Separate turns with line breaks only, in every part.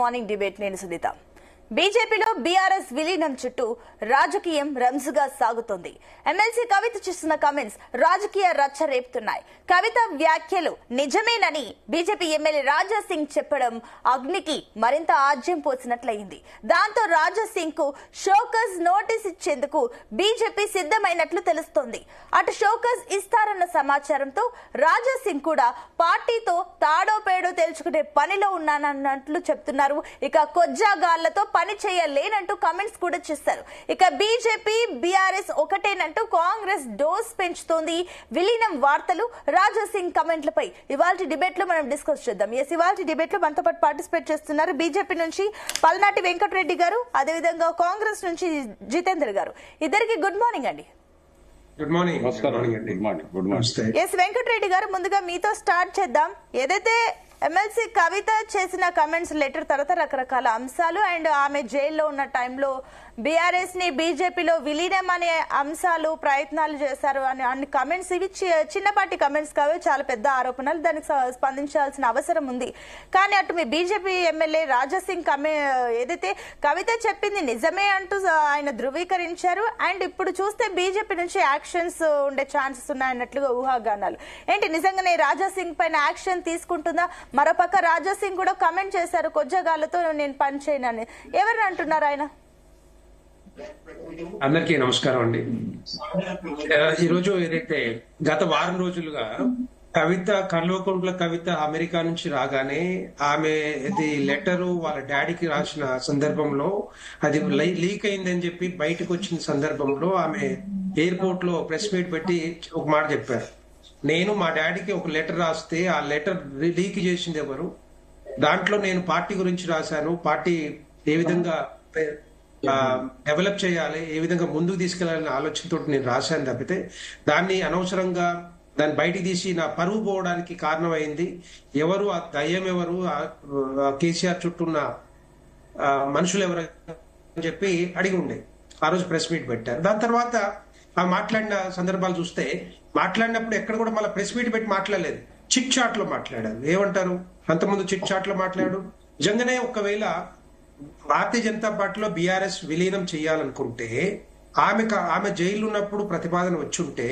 Morning debate నేను సునీత. బీజేపీలో BRS విలీనం చుట్టూ రాజకీయం రంజుగా సాగుతోంది. ఎమ్మెల్సీ కవిత చేస్తున్న కామెంట్స్ రాజకీయ రచ్చ రేపుతున్నాయి. కవిత వ్యాఖ్యలు నిజమేనని బీజేపీ ఎమ్మెల్యే రాజా సింగ్ చెప్పడం అగ్నికి మరింత ఆజ్యం పోసినట్లయింది. దాంతో రాజా సింగ్ కు షోకస్ నోటీస్ ఇచ్చేందుకు బీజేపీ సిద్ధమైనట్లు తెలుస్తోంది. అటు షోకస్ ఇస్తారన్న సమాచారంతో రాజా సింగ్ కూడా పార్టీతో తాడో పేడో తేల్చుకునే పనిలో ఉన్నానన్నట్లు చెప్తున్నారు. ఇక కొజ్జాగాళ్లతో పని చేయలేనంటూ కామెంట్స్ కూడా చేశారు. ఇక బీజేపీ బీఆర్ఎస్ ఒకటేనంటూ కాంగ్రెస్ డోస్ పెంచుతోంది. విలీనం వార్తలు, రాజా సింగ్ కమెంట్లపై ఇవాల్టి డిబేట్ లో మనం డిస్కస్ చేద్దాం. ఇవాల్టి డిబేట్ లో మనతో పాటు పార్టిసిపేట్ చేస్తున్నారు బీజేపీ నుంచి పల్నాటి వెంకటరెడ్డి గారు, అదేవిధంగా కాంగ్రెస్ నుంచి జితేందర్ గారు. ఇద్దరికి గుడ్ మార్నింగ్ అండి.
Good morning. Good morning.
S Venkatareddy గారు, ముందుగా మీతో స్టార్ట్ చేద్దాం. ఏదైతే ఎమ్మెల్సీ కవిత చేసిన కమెంట్స్ లెటర్ తర్వాత రకరకాల అంశాలు అండ్ ఆమె జైల్లో ఉన్న టైంలో బీఆర్ఎస్ ని బీజేపీలో విలీనం అనే అంశాలు ప్రయత్నాలు చేశారు అని అన్ని కమెంట్స్, ఇవి చిన్నపాటి కమెంట్స్ కావు, చాలా పెద్ద ఆరోపణలు, దానికి స్పందించాల్సిన అవసరం ఉంది. కానీ అటు మీ బీజేపీ ఎమ్మెల్యే రాజా సింగ్ ఏదైతే కవిత చెప్పింది నిజమే అంటూ ఆయన ధృవీకరించారు. అండ్ ఇప్పుడు చూస్తే బీజేపీ నుంచి యాక్షన్స్ ఉండే ఛాన్సెస్ ఉన్నాయన్నట్లుగా ఊహాగానాలు. ఏంటి, నిజంగానే రాజా సింగ్ పైన యాక్షన్ తీసుకుంటుందా? మరోపక్క రాజా సింగ్ కూడా కమెంట్ చేశారు, కొజ్జగాళ్లతో నేను పని చేయనని. ఎవరిని అంటున్నారు ఆయన?
అందరికీ నమస్కారం అండి. ఈరోజు ఏదైతే గత వారం రోజులుగా కవిత కల్వకుంట్ల కవిత అమెరికా నుంచి రాగానే ఆమె లెటరు వాళ్ళ డాడీకి రాసిన సందర్భంలో అది లీక్ అయిందని చెప్పి బయటకు వచ్చిన సందర్భంలో ఆమె ఎయిర్పోర్ట్ లో ప్రెస్ మీట్ పెట్టి ఒక మాట చెప్పారు. నేను మా డాడీకి ఒక లెటర్ రాస్తే ఆ లెటర్ లీక్ చేసింది ఎవరు, దాంట్లో నేను పార్టీ గురించి రాశాను, పార్టీ ఏ విధంగా డెవలప్ చేయాలి, ఏ విధంగా ముందుకు తీసుకెళ్లాలనే ఆలోచనతో నేను రాశాను తప్పితే దాన్ని అనవసరంగా దాన్ని బయటికి తీసి నా పరువు పోవడానికి కారణమైంది ఎవరు, ఆ దయ్యం ఎవరు, కేసీఆర్ చుట్టూన్న మనుషులు ఎవరు అని చెప్పి అడిగి ఉండే ఆ రోజు ప్రెస్ మీట్ పెట్టారు. దాని తర్వాత ఆ మాట్లాడిన సందర్భాలు చూస్తే మాట్లాడినప్పుడు ఎక్కడ కూడా మళ్ళీ ప్రెస్ మీట్ పెట్టి మాట్లాడలేదు, చిట్ చాట్ లో మాట్లాడారు. ఏమంటారు, అంతకుముందు చిట్ చాట్ లో మాట్లాడు. నిజంగానే ఒకవేళ భారతీయ జనతా పార్టీలో బీఆర్ఎస్ విలీనం చేయాలనుకుంటే ఆమె జైలు ఉన్నప్పుడు ప్రతిపాదన వచ్చుంటే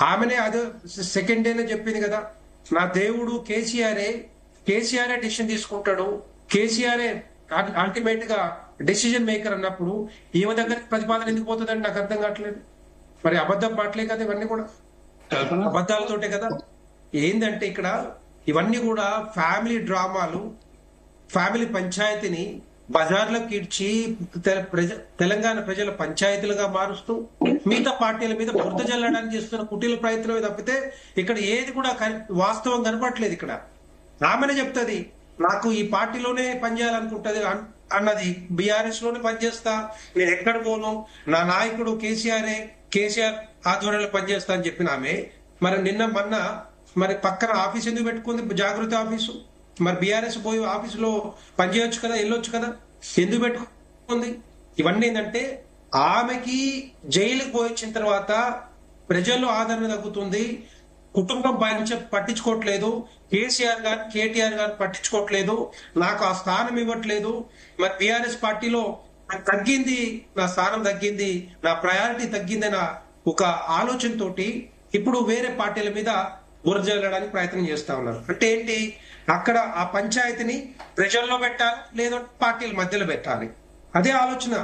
ఆమెనే అదే సెకండ్ డేనే చెప్పింది కదా, నా దేవుడు కేసీఆరే డిసిషన్ తీసుకుంటాడు, కేసీఆరే అల్టిమేట్ గా డెసిజన్ మేకర్ అన్నప్పుడు ఈమె దగ్గర ప్రతిపాదన ఎందుకు పోతుందని నాకు అర్థం కావట్లేదు. మరి అబద్ధం మాటలే కదా ఇవన్నీ కూడా, అబద్ధాలతోటే కదా. ఏందంటే ఇక్కడ ఇవన్నీ కూడా ఫ్యామిలీ డ్రామాలు, ఫ్యామిలీ పంచాయతీని బజార్లోకి ఇడ్చి తెలంగాణ ప్రజల పంచాయతీలుగా మారుస్తూ మిగతా పార్టీల మీద బురద జల్లడానికి చేస్తున్న కుటీల ప్రయత్నమే తప్పితే ఇక్కడ ఏది కూడా వాస్తవం కనపడట్లేదు. ఇక్కడ ఆమెనే చెప్తుంది నాకు ఈ పార్టీలోనే పనిచేయాలనుకుంటది అన్నది, బీఆర్ఎస్ లోనే పనిచేస్తా, నేను ఎక్కడ పోను, నా నాయకుడు కేసీఆర్ ఆధ్వర్యంలో పనిచేస్తా అని చెప్పిన ఆమె మరి మొన్న మరి పక్కన ఆఫీస్ ఎందుకు పెట్టుకుంది, జాగృతి ఆఫీసు? మరి బీఆర్ఎస్ పోయి ఆఫీసులో పనిచేయొచ్చు కదా, వెళ్ళొచ్చు కదా, ఎందుకు పెట్టుకుంది? ఇవన్నీ ఏంటంటే ఆమెకి జైలుకు పోయించిన తర్వాత ప్రజల్లో ఆదరణ తగ్గుతుంది, కుటుంబం పట్టించుకోవట్లేదు, కేటీఆర్ గారు పట్టించుకోవట్లేదు, నాకు ఆ స్థానం ఇవ్వట్లేదు, మరి బీఆర్ఎస్ పార్టీలో తగ్గింది, నా స్థానం తగ్గింది, నా ప్రయారిటీ తగ్గిందన్న ఒక ఆలోచనతోటి ఇప్పుడు వేరే పార్టీల మీద బురద జల్లడానికి ప్రయత్నం చేస్తా ఉన్నారు. అంటే ఏంటి, అక్కడ ఆ పంచాయతీని ప్రజల్లో పెట్టాలి, లేదా పార్టీల మధ్యలో పెట్టాలి, అదే ఆలోచన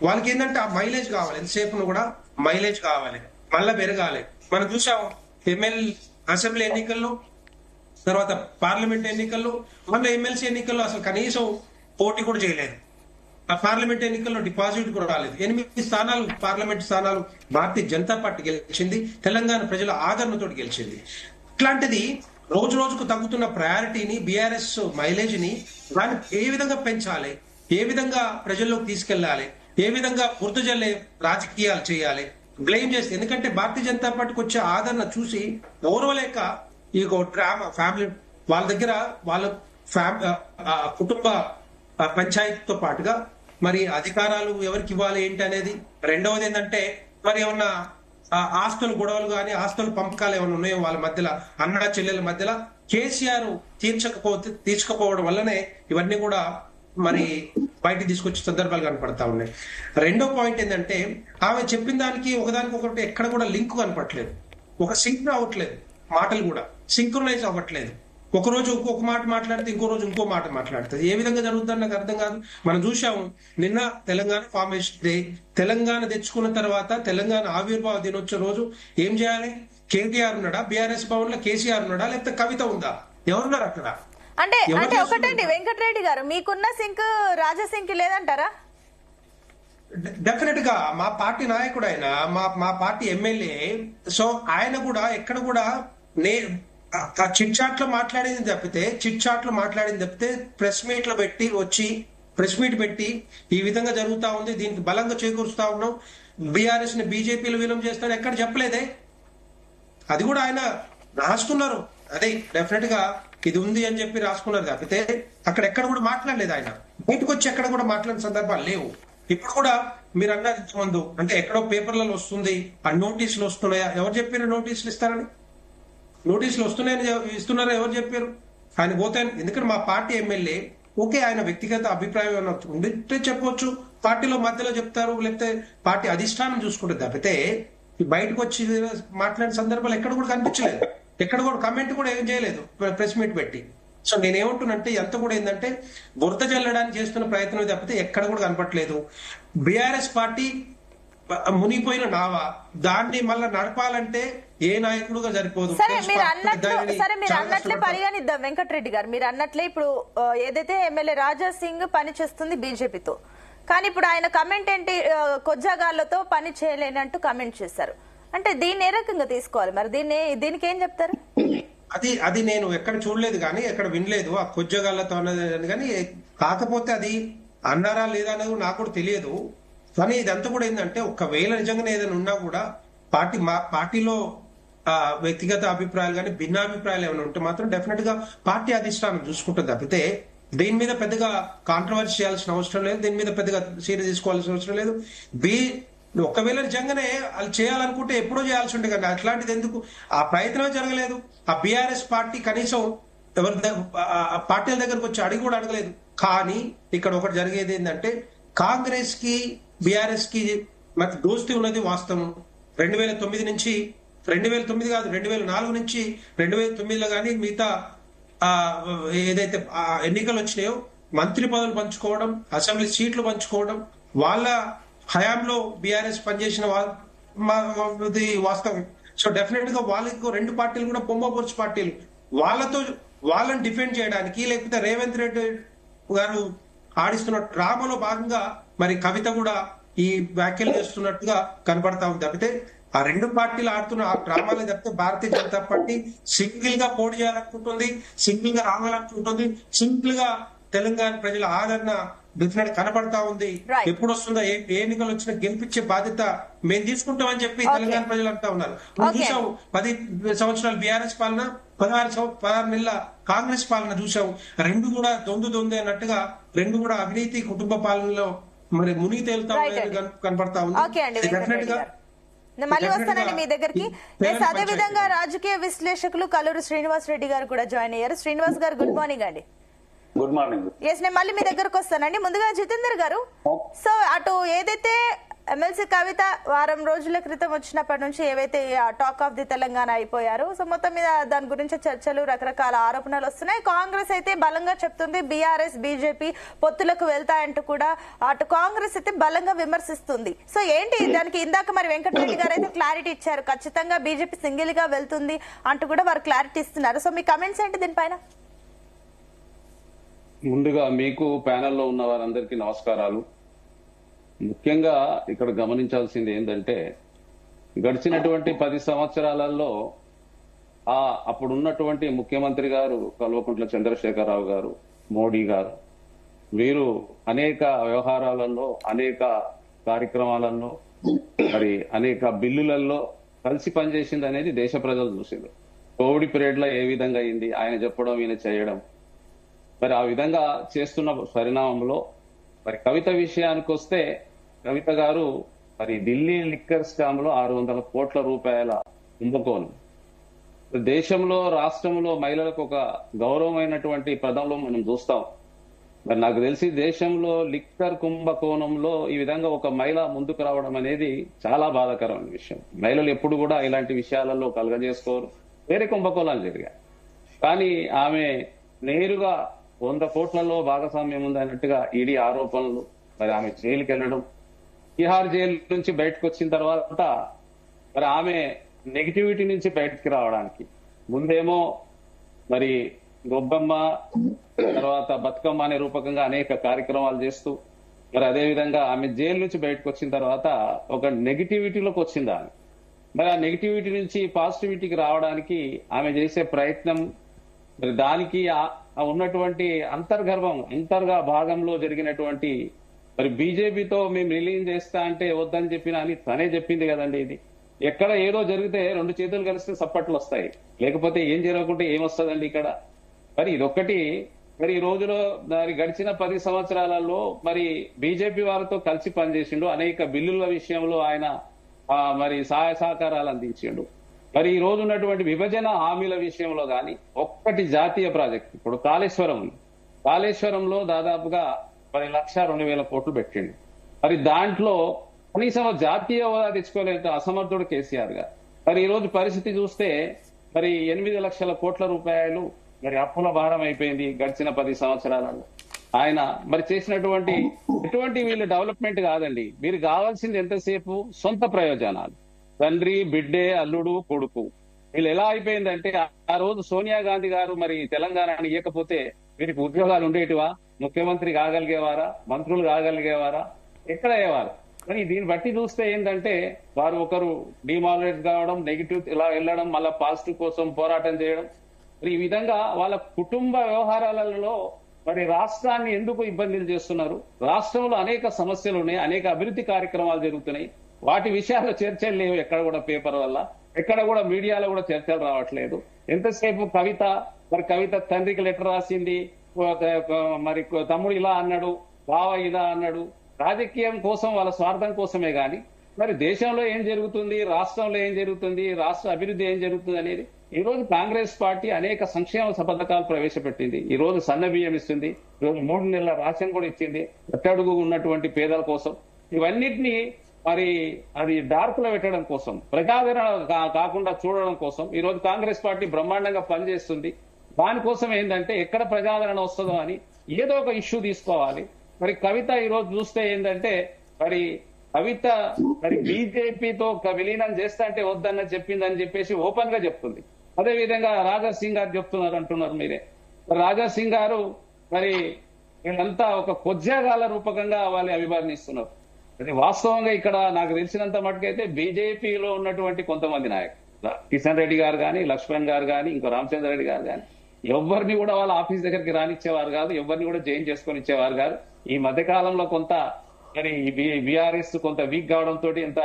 వాళ్ళకి. ఏంటంటే ఆ మైలేజ్ కావాలి, ఎంతసేపు కూడా మైలేజ్ కావాలి, మళ్ళా పెరగాలి. మనం చూసాం అసెంబ్లీ ఎన్నికల్లో, తర్వాత పార్లమెంట్ ఎన్నికల్లో, మళ్ళీ ఎమ్మెల్సీ ఎన్నికల్లో అసలు కనీసం పోటీ కూడా చేయలేదు. ఆ పార్లమెంట్ ఎన్నికల్లో డిపాజిట్ కూడా రాలేదు. 8 స్థానాలు పార్లమెంట్ స్థానాలు భారతీయ జనతా పార్టీ గెలిచింది, తెలంగాణ ప్రజల ఆదరణతో గెలిచింది. ఇట్లాంటిది రోజు రోజుకు తగ్గుతున్న ప్రయారిటీని, బీఆర్ఎస్ మైలేజ్ ని దాన్ని ఏ విధంగా పెంచాలి, ఏ విధంగా ప్రజల్లోకి తీసుకెళ్లాలి, ఏ విధంగా బురద జల్లే రాజకీయాలు చేయాలి, బ్లేమ్ చేస్తే. ఎందుకంటే భారతీయ జనతా పార్టీకి వచ్చే ఆదరణ చూసి ఓర్వలేక ఈ డ్రామా ఫ్యామిలీ వాళ్ళ దగ్గర వాళ్ళ కుటుంబ పంచాయతీతో పాటుగా మరి అధికారాలు ఎవరికి ఇవ్వాలి ఏంటి అనేది. రెండవది ఏంటంటే మరి ఏమన్నా ఆస్తుల గొడవలు కానీ ఆస్తుల పంపకాలు ఏమైనా ఉన్నాయో వాళ్ళ మధ్యలో, అన్న చెల్లెల మధ్యలో కేసీఆర్ తీర్చకపోవడం వల్లనే ఇవన్నీ కూడా మరి బయటికి తీసుకొచ్చే సందర్భాలు కనపడతా ఉన్నాయి. రెండో పాయింట్ ఏంటంటే ఆమె చెప్పిన దానికి ఒకదానికి ఒకటి ఎక్కడ కూడా లింక్ కనపట్లేదు, ఒక సింక్ అవ్వట్లేదు, మాటలు కూడా సింక్రనైజ్ అవ్వట్లేదు. ఒక రోజు ఒక్కొక్క మాట మాట్లాడితే ఇంకో రోజు ఇంకో మాట మాట్లాడుతుంది. ఏ విధంగా జరుగుతుందని నాకు అర్థం కాదు. మనం చూసాము నిన్న తెలంగాణ ఫార్మేషన్ డే, తెలంగాణ తెచ్చుకున్న తర్వాత తెలంగాణ ఆవిర్భావ దినోత్సవ రోజు ఏం చేయాలి? కేటీఆర్ ఉన్నాడా బీఆర్ఎస్ భవన్ లో, కేసీఆర్ ఉన్నాడా, లేకపోతే కవిత ఉందా? ఎవరున్నారు అక్కడ?
అంటే ఒకటండి వెంకటరెడ్డి గారు, మీకున్న సింక్ రాజా సింక్ లేదంటారా?
డెఫినెట్ గా మా పార్టీ నాయకుడు ఆయన, మా పార్టీ ఎమ్మెల్యే. సో ఆయన కూడా ఎక్కడ కూడా చిట్ చాట్ లో మాట్లాడింది తప్పితే ప్రెస్ మీట్ లో ప్రెస్ మీట్ పెట్టి ఈ విధంగా జరుగుతా ఉంది, దీనికి బలంగా చేకూరుస్తా ఉన్నాం, బీఆర్ఎస్ ని బీజేపీలో విలీనం చేస్తాను ఎక్కడ చెప్పలేదే. అది కూడా ఆయన రాసుకున్నారు, అదే డెఫినెట్ గా ఇది ఉంది అని చెప్పి రాసుకున్నారు తప్పితే అక్కడ ఎక్కడ కూడా మాట్లాడలేదు. ఆయన బయటకు వచ్చి ఎక్కడ కూడా మాట్లాడిన సందర్భాలు లేవు. ఇప్పుడు కూడా మీరు అన్నది ముందు అంటే ఎక్కడో పేపర్లలో వస్తుంది, ఆ నోటీసులు వస్తున్నాయా? ఎవరు చెప్పారు నోటీసులు ఇస్తారని? నోటీసులు వస్తున్నాయని ఇస్తున్నారో ఎవరు చెప్పారు? ఆయన పోతే, ఎందుకంటే మా పార్టీ ఎమ్మెల్యే ఓకే, ఆయన వ్యక్తిగత అభిప్రాయం ఏమైనా ఉంటే చెప్పవచ్చు, పార్టీలో మధ్యలో చెప్తారు, లేకపోతే పార్టీ అధిష్టానం చూసుకుంటుంది తప్పితే బయటకు వచ్చి మాట్లాడిన సందర్భాలు ఎక్కడ కూడా కనిపించలేదు, ఎక్కడ కూడా కమెంట్ కూడా ఏం చేయలేదు ప్రెస్ మీట్ పెట్టి. సో నేనేమంటున్నంటే ఎంత కూడా ఏంటంటే బురద జల్లడానికి చేస్తున్న ప్రయత్నం తప్పితే ఎక్కడ కూడా కనపట్లేదు. బీఆర్ఎస్ పార్టీ మునిగిపోయిన నావా, దాన్ని మళ్ళీ నడపాలంటే ఏ నాయకుడుగా సరిపోదు.
సరే మీరు అన్నట్లే పరిగణిద్దాం వెంకటరెడ్డి గారు, మీరు అన్నట్లే ఇప్పుడు ఏదైతే ఎమ్మెల్యే రాజా సింగ్ పని చేస్తుంది బీజేపీతో, కానీ ఇప్పుడు ఆయన కమెంట్ ఏంటి, కొజ్జాగాళ్లతో పని చేయలేనంటూ కమెంట్ చేశారు. అంటే దీన్ని ఏ రకంగా తీసుకోవాలి మరి? దీనికి ఏం చెప్తారు?
అది నేను ఎక్కడ చూడలేదు కానీ ఎక్కడ వినలేదు ఆ కొజ్జగాళ్లతో అన్నది. కానీ కాకపోతే అది అన్నారా లేదా అనేది నాకు కూడా తెలియదు. కానీ ఇదంతా కూడా ఏంటంటే ఒకవేళ నిజంగానే ఏదైనా ఉన్నా కూడా మా పార్టీలో వ్యక్తిగత అభిప్రాయాలు కానీ భిన్నాభిప్రాయాలు ఏమైనా ఉంటే మాత్రం డెఫినెట్ గా పార్టీ అధిష్టానం చూసుకుంటుంది తప్పితే దీని మీద పెద్దగా కాంట్రవర్సీ చేయాల్సిన అవసరం లేదు, దీని మీద పెద్దగా సీరియస్ తీసుకోవాల్సిన అవసరం లేదు. ఒకవేళ నిజంగానే వాళ్ళు చేయాలనుకుంటే ఎప్పుడో చేయాల్సి ఉండే కానీ అట్లాంటిది ఎందుకు? ఆ ప్రయత్నమే జరగలేదు. ఆ బీఆర్ఎస్ పార్టీ కనీసం ఎవరి పార్టీల దగ్గరకు వచ్చి అడిగి కూడా అడగలేదు. కానీ ఇక్కడ ఒకటి జరిగేది ఏంటంటే కాంగ్రెస్ కి బీఆర్ఎస్ కి మరి దోస్తీ ఉన్నది వాస్తవం. 2009 నుంచి 2009 కాదు 2004 నుంచి 2009లో కానీ మిగతా ఏదైతే ఎన్నికలు వచ్చినాయో మంత్రి పదవులు పంచుకోవడం, అసెంబ్లీ సీట్లు పంచుకోవడం, వాళ్ళ హయాంలో బీఆర్ఎస్ పనిచేసిన వాస్తవం. సో డెఫినెట్ గా వాళ్ళకి రెండు పార్టీలు కూడా పొమ్మపొరుచు పార్టీలు, వాళ్ళని డిఫెండ్ చేయడానికి లేకపోతే రేవంత్ రెడ్డి గారు ఆడిస్తున్న డ్రామాలో భాగంగా మరి కవిత కూడా ఈ వ్యాఖ్యలు చేస్తున్నట్టుగా కనబడతా ఉంది తప్పితే ఆ రెండు పార్టీలు ఆడుతున్న ఆ డ్రామాలు తప్పితే భారతీయ జనతా పార్టీ సింగిల్ గా పోటీ చేయాలనుకుంటుంది, సింగిల్ గా రావాలనుకుంటుంది, సింగిల్ గా తెలంగాణ ప్రజల ఆదరణ డెఫినెట్ కనబడతా ఉంది. ఎప్పుడు వస్తుందో ఏ ఎన్నికలు వచ్చినా గెలిపించే బాధ్యత మేము తీసుకుంటామని చెప్పి తెలంగాణ ప్రజలు అంటా ఉన్నారు. చూసాము 10 సంవత్సరాలు బీఆర్ఎస్ పాలన, 16 నెలల కాంగ్రెస్ పాలన చూసాము. రెండు కూడా దొందు అన్నట్టుగా రెండు కూడా అవినీతి కుటుంబ పాలనలో మరి మునిగి తేలుతా కనపడతా ఉంది. డెఫినెట్ గా
మళ్ళీ వస్తానండి మీ దగ్గరికి. అదే విధంగా రాజకీయ విశ్లేషకులు కల్లూరు శ్రీనివాస్ రెడ్డి గారు కూడా జాయిన్ అయ్యారు. శ్రీనివాస్ గారు గుడ్ మార్నింగ్ అండి.
Good morning.
ఎస్, నేను మళ్ళీ మీ దగ్గరకు వస్తానండి. ముందుగా జితేందర్ గారు, సో అటు ఏదైతే ఎమ్మెల్సీ కవిత వారం రోజుల క్రితం వచ్చినప్పటి నుంచి ఏవైతే టాక్ ఆఫ్ ది తెలంగాణ అయిపోయారు, సో మొత్తం మీద దాని గురించి చర్చలు, రకరకాల ఆరోపణలు వస్తున్నాయి. కాంగ్రెస్ అయితే బలంగా చెప్తుంది బీఆర్ఎస్ బీజేపీ పొత్తులకు వెళ్తాయంటూ కూడా అటు కాంగ్రెస్ అయితే బలంగా విమర్శిస్తుంది. సో ఏంటి దానికి? ఇందాక మరి వెంకటరెడ్డి గారు అయితే క్లారిటీ ఇచ్చారు, ఖచ్చితంగా బీజేపీ సింగిల్ గా వెళ్తుంది అంటూ కూడా వారు క్లారిటీ ఇస్తున్నారు. సో మీ కమెంట్స్ ఏంటి దీనిపైన?
ముందుగా మీకు ప్యానెల్లో ఉన్న వారందరికీ నమస్కారాలు. ముఖ్యంగా ఇక్కడ గమనించాల్సింది ఏంటంటే గడిచినటువంటి 10 సంవత్సరాలలో అప్పుడున్నటువంటి ముఖ్యమంత్రి గారు కల్వకుంట్ల చంద్రశేఖరరావు గారు, మోడీ గారు, వీరు అనేక వ్యవహారాలలో, అనేక కార్యక్రమాలలో, మరి అనేక బిల్లులలో కలిసి పనిచేసింది అనేది దేశ ప్రజలు చూసింది. కోవిడ్ పీరియడ్ లో ఏ విధంగా అయింది, ఆయన చెప్పడం ఈయన చేయడం, మరి ఆ విధంగా చేస్తున్న పరిణామంలో మరి కవిత విషయానికి వస్తే కవిత గారు మరి ఢిల్లీ లిక్కర్ స్కామ్ లో 600 కోట్ల రూపాయల కుంభకోణం, దేశంలో రాష్ట్రంలో మహిళలకు ఒక గౌరవమైనటువంటి పదంలో మనం చూస్తాం. మరి నాకు తెలిసి దేశంలో లిక్కర్ కుంభకోణంలో ఈ విధంగా ఒక మహిళ ముందుకు రావడం అనేది చాలా బాధాకరమైన విషయం. మహిళలు ఎప్పుడు కూడా ఇలాంటి విషయాలలో కలగజేసుకోరు. వేరే కుంభకోణాలు జరిగాయి, కానీ ఆమె నేరుగా 100 కోట్లలో భాగస్వామ్యం ఉంది అన్నట్టుగా ఈడీ ఆరోపణలు, మరి ఆమె జైలుకి వెళ్ళడం, తిహార్ జైలు నుంచి బయటకు వచ్చిన తర్వాత మరి ఆమె నెగిటివిటీ నుంచి బయటకు రావడానికి ముందేమో మరి గొబ్బమ్మ, తర్వాత బతుకమ్మ అనే రూపకంగా అనేక కార్యక్రమాలు చేస్తూ, మరి అదే విధంగా ఆమె జైలు నుంచి బయటకు వచ్చిన తర్వాత ఒక నెగిటివిటీలోకి వచ్చింది ఆమె. మరి ఆ నెగిటివిటీ నుంచి పాజిటివిటీకి రావడానికి ఆమె చేసే ప్రయత్నం, మరి దానికి ఉన్నటువంటి అంతర్గా భాగంలో జరిగినటువంటి మరి బీజేపీతో మేము రిలీజ్ చేస్తా అంటే వద్దని చెప్పినా అని తనే చెప్పింది కదండి. ఇది ఎక్కడ ఏదో జరిగితే 2 చేతులు కలిస్తే సప్పట్లు వస్తాయి, లేకపోతే ఏం జరగకుంటే ఏమొస్తుందండి ఇక్కడ. మరి ఇదొక్కటి. మరి ఈ రోజులో మరి గడిచిన 10 సంవత్సరాలలో మరి బీజేపీ వారితో కలిసి పనిచేసిండు, అనేక బిల్లుల విషయంలో ఆయన మరి సహాయ సహకారాలు అందించిండు. మరి ఈ రోజు ఉన్నటువంటి విభజన హామీల విషయంలో కానీ ఒక్కటి జాతీయ ప్రాజెక్ట్, ఇప్పుడు కాళేశ్వరంలో దాదాపుగా 10,02,000 కోట్లు పెట్టిండు. మరి దాంట్లో కనీసం జాతీయ హోదా తెచ్చుకోలేదు అసమర్థుడు కేసీఆర్ గారు. మరి ఈ రోజు పరిస్థితి చూస్తే మరి 8 లక్షల కోట్ల రూపాయలు మరి అప్పుల భారం అయిపోయింది గడిచిన 10 సంవత్సరాలలో. ఆయన మరి చేసినటువంటి ఎటువంటి వీళ్ళు డెవలప్మెంట్ కాదండి. మీరు కావాల్సింది ఎంతసేపు సొంత ప్రయోజనాలు, తండ్రి బిడ్డే అల్లుడు కొడుకు. వీళ్ళు ఎలా అయిపోయిందంటే ఆ రోజు సోనియా గాంధీ గారు మరి తెలంగాణని ఇవ్వకపోతే వీరికి ఉద్యోగాలు ఉండేటివా, ముఖ్యమంత్రి కాగలిగేవారా, మంత్రులు కాగలిగేవారా, ఎక్కడ అయ్యేవారు. మరి దీన్ని బట్టి చూస్తే ఏంటంటే వారు ఒకరు డిమాలరేట్ కావడం, నెగిటివ్ ఇలా వెళ్ళడం, మళ్ళా పాజిటివ్ కోసం పోరాటం చేయడం. మరి ఈ విధంగా వాళ్ళ కుటుంబ వ్యవహారాలలో మరి రాష్ట్రాన్ని ఎందుకు ఇబ్బందులు చేస్తున్నారు. రాష్ట్రంలో అనేక సమస్యలు ఉన్నాయి, అనేక అభివృద్ధి కార్యక్రమాలు జరుగుతున్నాయి. వాటి విషయాల్లో చర్చలు లేవు ఎక్కడ కూడా, పేపర్ వల్ల ఎక్కడ కూడా మీడియాలో కూడా చర్చలు రావట్లేదు. ఎంతసేపు కవిత తండ్రికి లెటర్ రాసింది, మరి తమ్ముడు ఇలా అన్నాడు, బావ ఇలా అన్నాడు. రాజకీయం కోసం, వాళ్ళ స్వార్థం కోసమే గాని మరి దేశంలో ఏం జరుగుతుంది, రాష్ట్రంలో ఏం జరుగుతుంది, రాష్ట్ర అభివృద్ధి ఏం జరుగుతుంది అనేది. ఈ రోజు కాంగ్రెస్ పార్టీ అనేక సంక్షేమ పథకాలు ప్రవేశపెట్టింది. ఈ రోజు సన్న బియ్యం ఇస్తుంది, ఈ రోజు 3 నెలల రేషన్ కూడా ఇచ్చింది అట్టడుగు ఉన్నటువంటి పేదల కోసం. ఇవన్నిటినీ మరి అది డార్క్ లో పెట్టడం కోసం, ప్రజాదరణ కాకుండా చూడడం కోసం ఈ రోజు కాంగ్రెస్ పార్టీ బ్రహ్మాండంగా పనిచేస్తుంది. దానికోసం ఏంటంటే ఎక్కడ ప్రజాదరణ వస్తుందో అని ఏదో ఒక ఇష్యూ తీసుకోవాలి. మరి కవిత ఈ రోజు చూస్తే ఏంటంటే మరి కవిత మరి బీజేపీతో విలీనం చేస్తా అంటే వద్దన్న చెప్పిందని చెప్పేసి ఓపెన్ గా చెప్తుంది. అదే విధంగా రాజా సింగ్ గారు చెప్తున్నారు అంటున్నారు మీరే. రాజా సింగ్ గారు మరి వీళ్ళంతా ఒక కొజ్జాగాల రూపకంగా వాళ్ళు అభివర్ణిస్తున్నారు. అది వాస్తవంగా ఇక్కడ నాకు తెలిసినంత మటుకైతే బీజేపీలో ఉన్నటువంటి కొంతమంది నాయకులు, కిషన్ రెడ్డి గారు కానీ, లక్ష్మణ్ గారు కానీ, ఇంకో రామచంద్ర రెడ్డి గారు కానీ ఎవరిని కూడా వాళ్ళ ఆఫీస్ దగ్గరికి రానిచ్చేవారు కాదు, ఎవరిని కూడా జాయిన్ చేసుకొని ఇచ్చేవారు కాదు. ఈ మధ్య కాలంలో కొంత మరి బీఆర్ఎస్ కొంత వీక్ కావడంతో ఇంత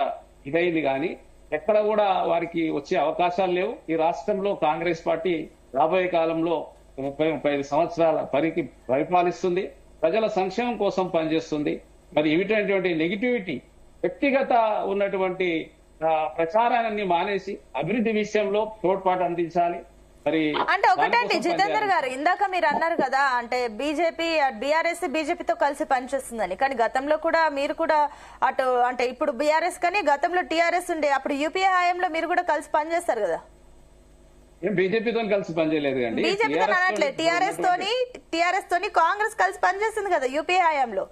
ఇదైంది, కానీ ఎక్కడ కూడా వారికి వచ్చే అవకాశాలు లేవు. ఈ రాష్ట్రంలో కాంగ్రెస్ పార్టీ రాబోయే కాలంలో 30-35 సంవత్సరాల పరిపాలిస్తుంది, ప్రజల సంక్షేమం కోసం పనిచేస్తుంది. మరి ఇటువంటి నెగిటివిటీ, వ్యక్తిగత ఉన్నటువంటి ప్రచారాన్ని మానేసి అభివృద్ధి విషయంలో తోడ్పాటు అందించాలి. మరి
అంటే ఒకటండి జితేందర్ గారు, ఇందాక మీరు అన్నారు కదా, అంటే బీఆర్ఎస్ బీజేపీతో కలిసి పనిచేస్తుందని. కానీ గతంలో కూడా మీరు కూడా అటు అంటే ఇప్పుడు బీఆర్ఎస్ కానీ గతంలో టీఆర్ఎస్ ఉండే, అప్పుడు యూపీఏ హయాంలో మీరు కూడా కలిసి పనిచేస్తారు కదా.
బీజేపీతో కలిసి పనిచేయలేదు కండి,
బీజేపీతో అనట్లేదు, టీఆర్ఎస్ తోని కాంగ్రెస్ కలిసి పనిచేస్తుంది కదా యూపీఏ హయాంలో.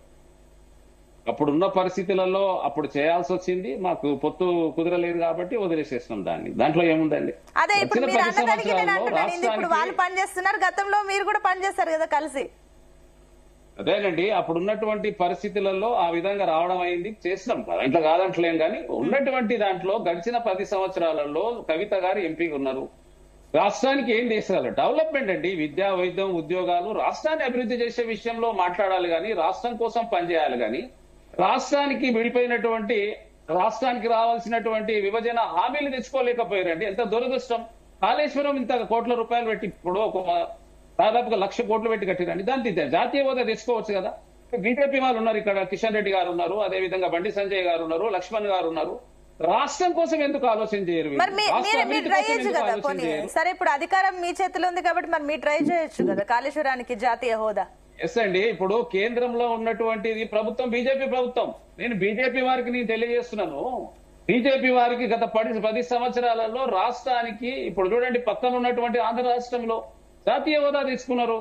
అప్పుడున్న పరిస్థితులలో అప్పుడు చేయాల్సి వచ్చింది, మాకు పొత్తు కుదరలేదు కాబట్టి వదిలేసేసినాం దాన్ని. దాంట్లో ఏముందండి.
అదే ఇప్పుడు మీరు అన్నదానికి నేను అంటున్నాను, ఇప్పుడు వాళ్ళు పనిచేస్తున్నారు, గతంలో మీరు కూడా పనిచేస్తారు కదా కలిసి.
అదేనండి, అప్పుడున్నటువంటి పరిస్థితులలో ఆ విధంగా రావడం అయింది, చేసినాం. దాంట్లో కాదంటలేం, కానీ ఉన్నటువంటి దాంట్లో గడిచిన 10 సంవత్సరాలలో కవిత గారు ఎంపీగా ఉన్నారు. రాష్ట్రానికి ఏం చేస్తారు? డెవలప్మెంట్ అండి, విద్యా, వైద్యం, ఉద్యోగాలు, రాష్ట్రాన్ని అభివృద్ధి చేసే విషయంలో మాట్లాడాలి కానీ, రాష్ట్రం కోసం పనిచేయాలి కానీ, రాష్ట్రానికి విడిపోయినటువంటి రాష్ట్రానికి రావాల్సినటువంటి విభజన హామీలు తెచ్చుకోలేకపోయారండి. ఎంత దురదృష్టం. కాళేశ్వరం ఇంత కోట్ల రూపాయలు పెట్టి ఇప్పుడు దాదాపుగా 1,00,000 కోట్లు పెట్టి కట్టిరండి. దాన్ని జాతీయ హోదా తెచ్చుకోవచ్చు కదా. బీజేపీ వాళ్ళు ఉన్నారు ఇక్కడ, కిషన్ రెడ్డి గారు ఉన్నారు, అదేవిధంగా బండి సంజయ్ గారు ఉన్నారు, లక్ష్మణ్ గారు ఉన్నారు. రాష్ట్రం కోసం ఎందుకు ఆలోచన చేయరు?
సరే, ఇప్పుడు అధికారం మీ చేతిలో ఉంది కాబట్టి మరి మీరు ట్రై చేయొచ్చు కదా కాళేశ్వరానికి జాతీయ హోదా.
ఎస్ అండి, ఇప్పుడు కేంద్రంలో ఉన్నటువంటిది ప్రభుత్వం బీజేపీ ప్రభుత్వం. నేను బీజేపీ వారికి నేను తెలియజేస్తున్నాను, బీజేపీ వారికి గత 10 సంవత్సరాలలో రాష్ట్రానికి ఇప్పుడు చూడండి, పక్కన ఉన్నటువంటి ఆంధ్ర రాష్ట్రంలో జాతీయ హోదా తీసుకున్నారు.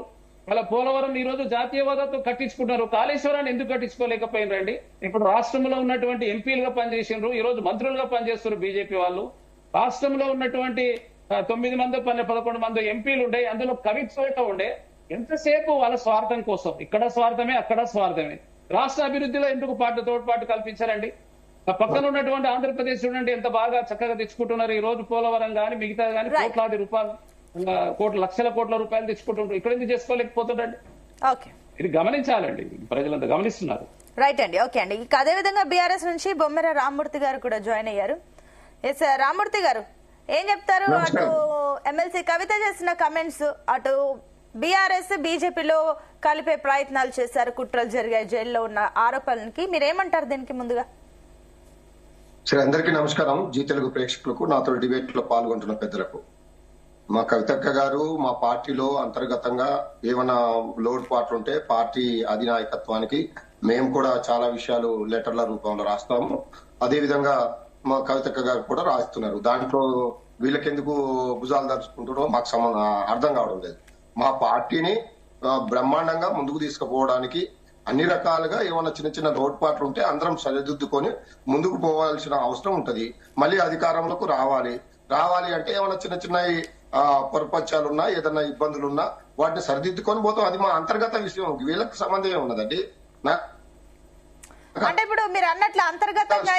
వాళ్ళ పోలవరం ఈ రోజు జాతీయ హోదాతో కట్టించుకున్నారు. కాళేశ్వరాన్ని ఎందుకు కట్టించుకోలేకపోయినరండి? ఇప్పుడు రాష్ట్రంలో ఉన్నటువంటి ఎంపీలుగా పనిచేసినారు, ఈ రోజు మంత్రులుగా పనిచేస్తున్నారు బీజేపీ వాళ్ళు. రాష్ట్రంలో ఉన్నటువంటి 9 మంది 11 మంది ఎంపీలు ఉండే, అందులో కవిత్వం ఉండే. ఎంతసేపు వాళ్ళ స్వార్థం కోసం, ఇక్కడ స్వార్థమే అక్కడ స్వార్థమే. రాష్ట్ర అభివృద్ధిలో ఎందుకు తోడ్పాటు కల్పించారండి? పక్కన ఉన్నటువంటి ఆంధ్రప్రదేశ్ చూడండి ఎంత బాగా చక్కగా తెచ్చుకుంటున్నారు. ఈ రోజు పోలవరం గాని మిగతా గాని కోట్లాది రూపాయలు, లక్షల కోట్ల రూపాయలు తెచ్చుకుంటున్నారు. ఇక్కడ ఎందుకు చేసుకోలేకపోతుందండి? ఇది గమనించాలండి, ప్రజలంతా గమనిస్తున్నారు.
రైట్ అండి, ఓకే అండి. ఇక అదే విధంగా బీఆర్ఎస్ నుంచి బొమ్మెర రామ్మూర్తి గారు కూడా జాయిన్ అయ్యారు. ఎస్ రామ్మూర్తి గారు ఏం చెప్తారు? అటు ఎమ్మెల్సీ కవిత చేసిన కమెంట్స్, అటు బీఆర్ఎస్ బీజేపీలో కలిపే ప్రయత్నాలు చేశారు, కుట్రలు జరిగాయి, జైల్లో ఉన్న ఆరోపణలకి మీరేమంటారు దీనికి? ముందుగా
సరే, అందరికీ నమస్కారం. జీ తెలుగు ప్రేక్షకులకు, నాతో డిబేట్ లో పాల్గొంటున్న పెద్దలకు. మా కవితక్క గారు మా పార్టీలో అంతర్గతంగా ఏమైనా లోటుపాట్లు ఉంటే పార్టీ అధినాయకత్వానికి మేము కూడా చాలా విషయాలు లెటర్ల రూపంలో రాస్తాము. అదే విధంగా మా కవితక్క గారు కూడా రాస్తున్నారు. దాంట్లో వీళ్ళకెందుకు భుజాలు దర్చుకుంటున్నారో మాకు అర్థం కావడం లేదు. మా పార్టీని బ్రహ్మాండంగా ముందుకు తీసుకుపోవడానికి అన్ని రకాలుగా ఏమైనా చిన్న చిన్న లోటుపాట్లు ఉంటే అందరం సరిదిద్దుకొని ముందుకు పోవాల్సిన అవసరం ఉంటది. మళ్ళీ అధికారంలోకి రావాలి అంటే ఏమైనా చిన్న చిన్న పొరపచ్చాలున్నా, ఏదన్నా ఇబ్బందులున్నా వాటిని సరిదిద్దుకొని పోతాం. అది మా అంతర్గత విషయం, వీళ్ళకి సంబంధం ఉన్నదండి.
అంటే ఇప్పుడు మీరు అన్నట్లు అంతర్గతంగా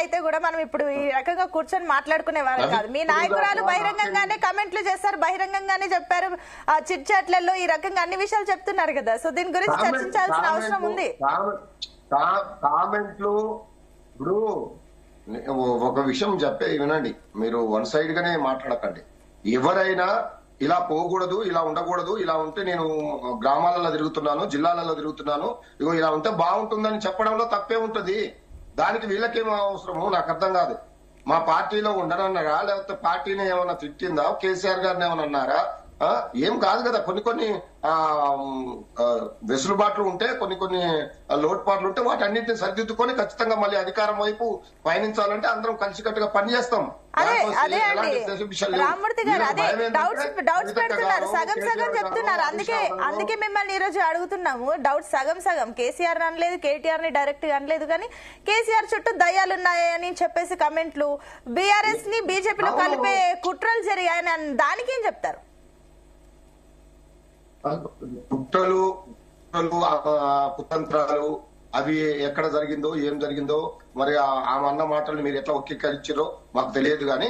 అయితే కూడా మనం ఇప్పుడు ఈ రకంగా కూర్చొని మాట్లాడుకునే వాళ్ళు కాదు. మీ నాయకురాలు బహిరంగంగానే కమెంట్లు చేస్తారు, బహిరంగంగానే చెప్పారు, ఆ చిట్ చాట్లలో ఈ రకంగా అన్ని విషయాలు చెప్తున్నారు కదా. సో దీని గురించి చర్చించాల్సిన అవసరం ఉంది.
కామెంట్లు ఇప్పుడు ఒక విషయం వినండి, మీరు వన్ సైడ్ గానే మాట్లాడకండి. ఎవరైనా ఇలా పోకూడదు, ఇలా ఉండకూడదు, ఇలా ఉంటే నేను గ్రామాలలో తిరుగుతున్నాను, జిల్లాలలో తిరుగుతున్నాను, ఇగో ఇలా ఉంటే బాగుంటుందని చెప్పడంలో తప్పే ఉంటది. దానికి వీళ్ళకేం అవసరము నాకు అర్థం కాదు. మా పార్టీలో ఉండనన్నారా, లేకపోతే పార్టీని ఏమైనా తిట్టిందా, కేసీఆర్ గారిని ఏమైనా అన్నారా? ఏం కాదు కదా. కొన్ని వెసులుబాట్లు ఉంటే, కొన్ని లోటుపాట్లు ఉంటే వాటి అన్నింటినీ సరిదిద్దుకొని ఖచ్చితంగా మళ్ళీ అధికారం వైపు పయనించాలంటే అందరం కలిసికట్టుగా పనిచేస్తాం.
రామ్మూర్తి గారు అదే డౌట్స్ పెడుతున్నారు, సగం చెప్తున్నారు. అందుకే మిమ్మల్ని ఈ రోజు అడుగుతున్నాము. డౌట్స్ సగం. కేసీఆర్ అనలేదు, కేటీఆర్ ని డైరెక్ట్ గా అనలేదు, కానీ కేసీఆర్ చుట్టూ దయ్యాలున్నాయని చెప్పేసి కమెంట్లు, బీఆర్ఎస్ ని బీజేపీలో కలిపే కుట్రలు జరిగాయని, దానికి ఏం చెప్తారు?
కుట్రలు కుతంత్రాలు అవి ఎక్కడ జరిగిందో, ఏం జరిగిందో, మరి ఆమె అన్న మాటలు మీరు ఎట్లా ఒక్కీకరించారో మాకు తెలియదు. కానీ